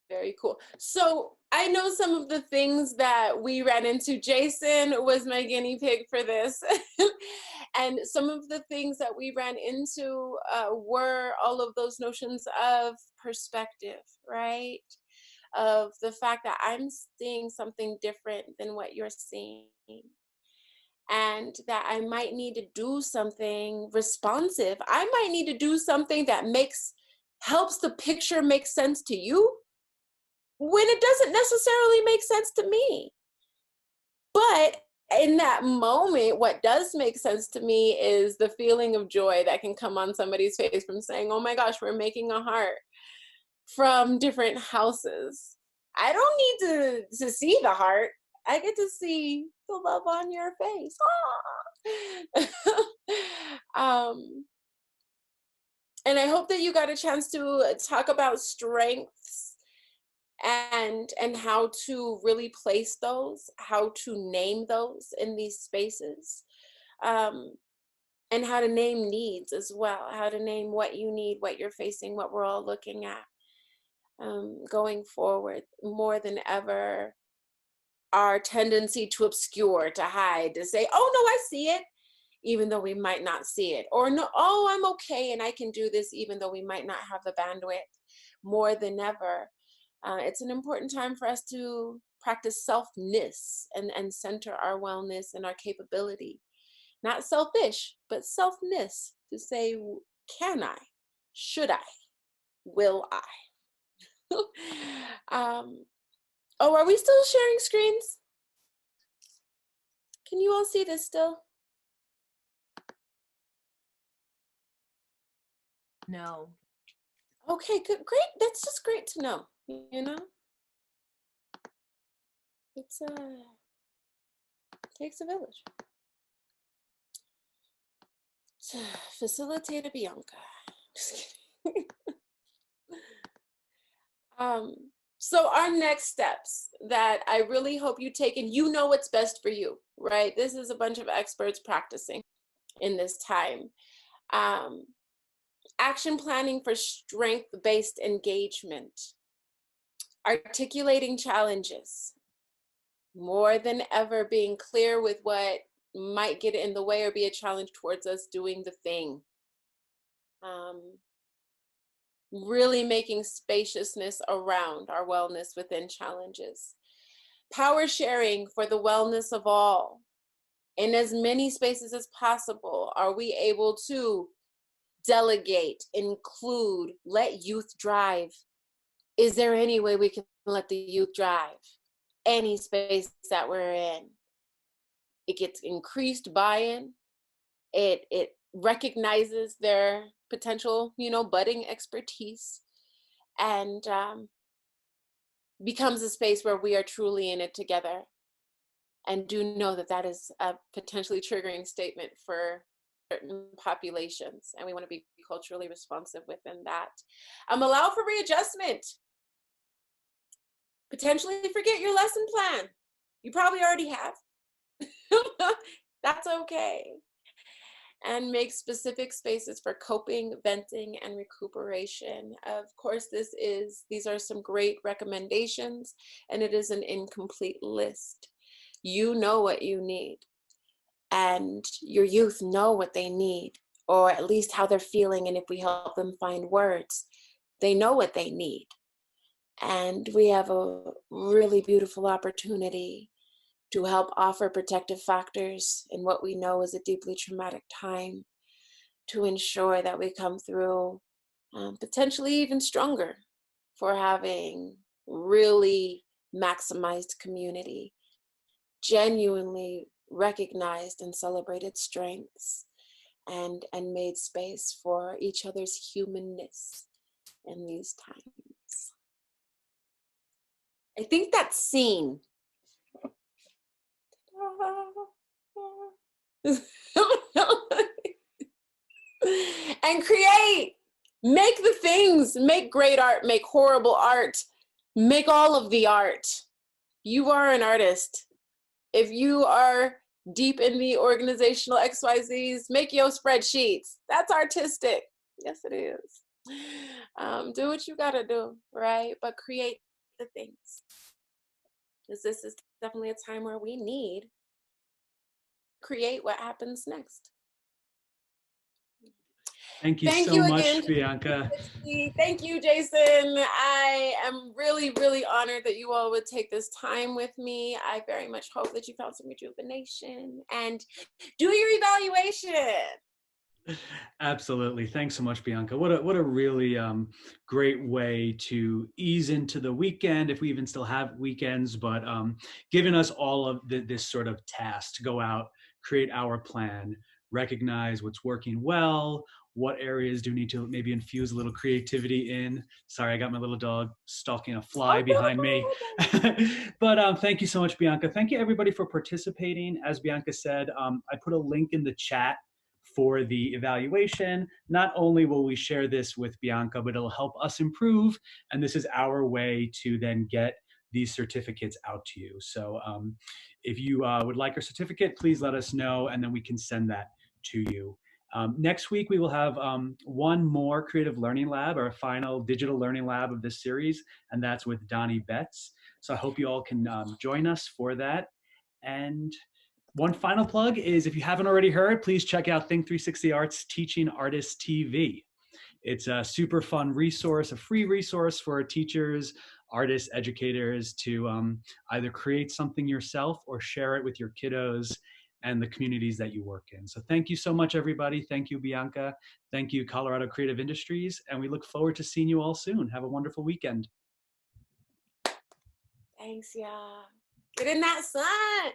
Very cool. So I know some of the things that we ran into. Jason was my guinea pig for this. And some of the things that we ran into were all of those notions of perspective, right? Of the fact that I'm seeing something different than what you're seeing. And that I might need to do something responsive. I might need to do something that helps the picture make sense to you, when it doesn't necessarily make sense to me. But in that moment, what does make sense to me is the feeling of joy that can come on somebody's face from saying, oh my gosh, we're making a heart from different houses. I don't need to see the heart. I get to see the love on your face. And I hope that you got a chance to talk about strengths and how to really place those, how to name those in these spaces, and how to name needs as well, how to name what you need, what you're facing, what we're all looking at going forward. More than ever, our tendency to obscure, to hide, to say, oh no, I see it, even though we might not see it, or no, oh, I'm okay and I can do this, even though we might not have the bandwidth. More than ever, it's an important time for us to practice selfness and center our wellness and our capability. Not selfish, but selfness, to say, can I? Should I? Will I? Oh, are we still sharing screens? Can you all see this still? No. Okay, good, great. That's just great to know, you know? It's takes a village to facilitate a Bianca. Just kidding. So our next steps that I really hope you take, and you know what's best for you, right? This is a bunch of experts practicing in this time. Action planning for strength-based engagement. Articulating challenges. More than ever being clear with what might get in the way or be a challenge towards us doing the thing. Really making spaciousness around our wellness within challenges. Power sharing for the wellness of all. In as many spaces as possible, are we able to delegate, include, let youth drive? Is there any way we can let the youth drive? Any space that we're in. It gets increased buy-in. It recognizes their potential, you know, budding expertise, and becomes a space where we are truly in it together. And do know that that is a potentially triggering statement for certain populations, and we want to be culturally responsive within that. Allow for readjustment. Potentially forget your lesson plan. You probably already have. That's okay. And make specific spaces for coping, venting, and recuperation. Of course, these are some great recommendations, and it is an incomplete list. You know what you need, and your youth know what they need, or at least how they're feeling, and if we help them find words, they know what they need. And we have a really beautiful opportunity to help offer protective factors in what we know is a deeply traumatic time, to ensure that we come through potentially even stronger for having really maximized community, genuinely recognized and celebrated strengths, and made space for each other's humanness in these times. I think that's seen. And create, make the things, make great art, make horrible art, make all of the art. You are an artist. If you are deep in the organizational XYZs, make your spreadsheets. That's artistic. Yes, it is. Do what you gotta do, right? But create the things. Because this is definitely a time where we need to create what happens next. Thank you so much, Bianca. Thank you, Jason. I am really, really honored that you all would take this time with me. I very much hope that you found some rejuvenation and do your evaluation. Absolutely. Thanks so much, Bianca. What a really great way to ease into the weekend, if we even still have weekends, but giving us all of this sort of task to go out, create our plan, recognize what's working well, what areas do we need to maybe infuse a little creativity in. Sorry, I got my little dog stalking a fly behind me. But thank you so much, Bianca. Thank you, everybody, for participating. As Bianca said, I put a link in the chat for the evaluation. Not only will we share this with Bianca, but it'll help us improve. And this is our way to then get these certificates out to you. So if you would like our certificate, please let us know, and then we can send that to you. Next week, we will have one more creative learning lab, our final digital learning lab of this series, and that's with Donnie Betts. So I hope you all can join us for that. And one final plug is, if you haven't already heard, please check out Think 360 Arts Teaching Artists TV. It's a super fun resource, a free resource for teachers, artists, educators to either create something yourself or share it with your kiddos. and the communities that you work in. So thank you so much, everybody. Thank you, Bianca. Thank you, Colorado Creative Industries. And we look forward to seeing you all soon. Have a wonderful weekend. Thanks, y'all. Get in that sun.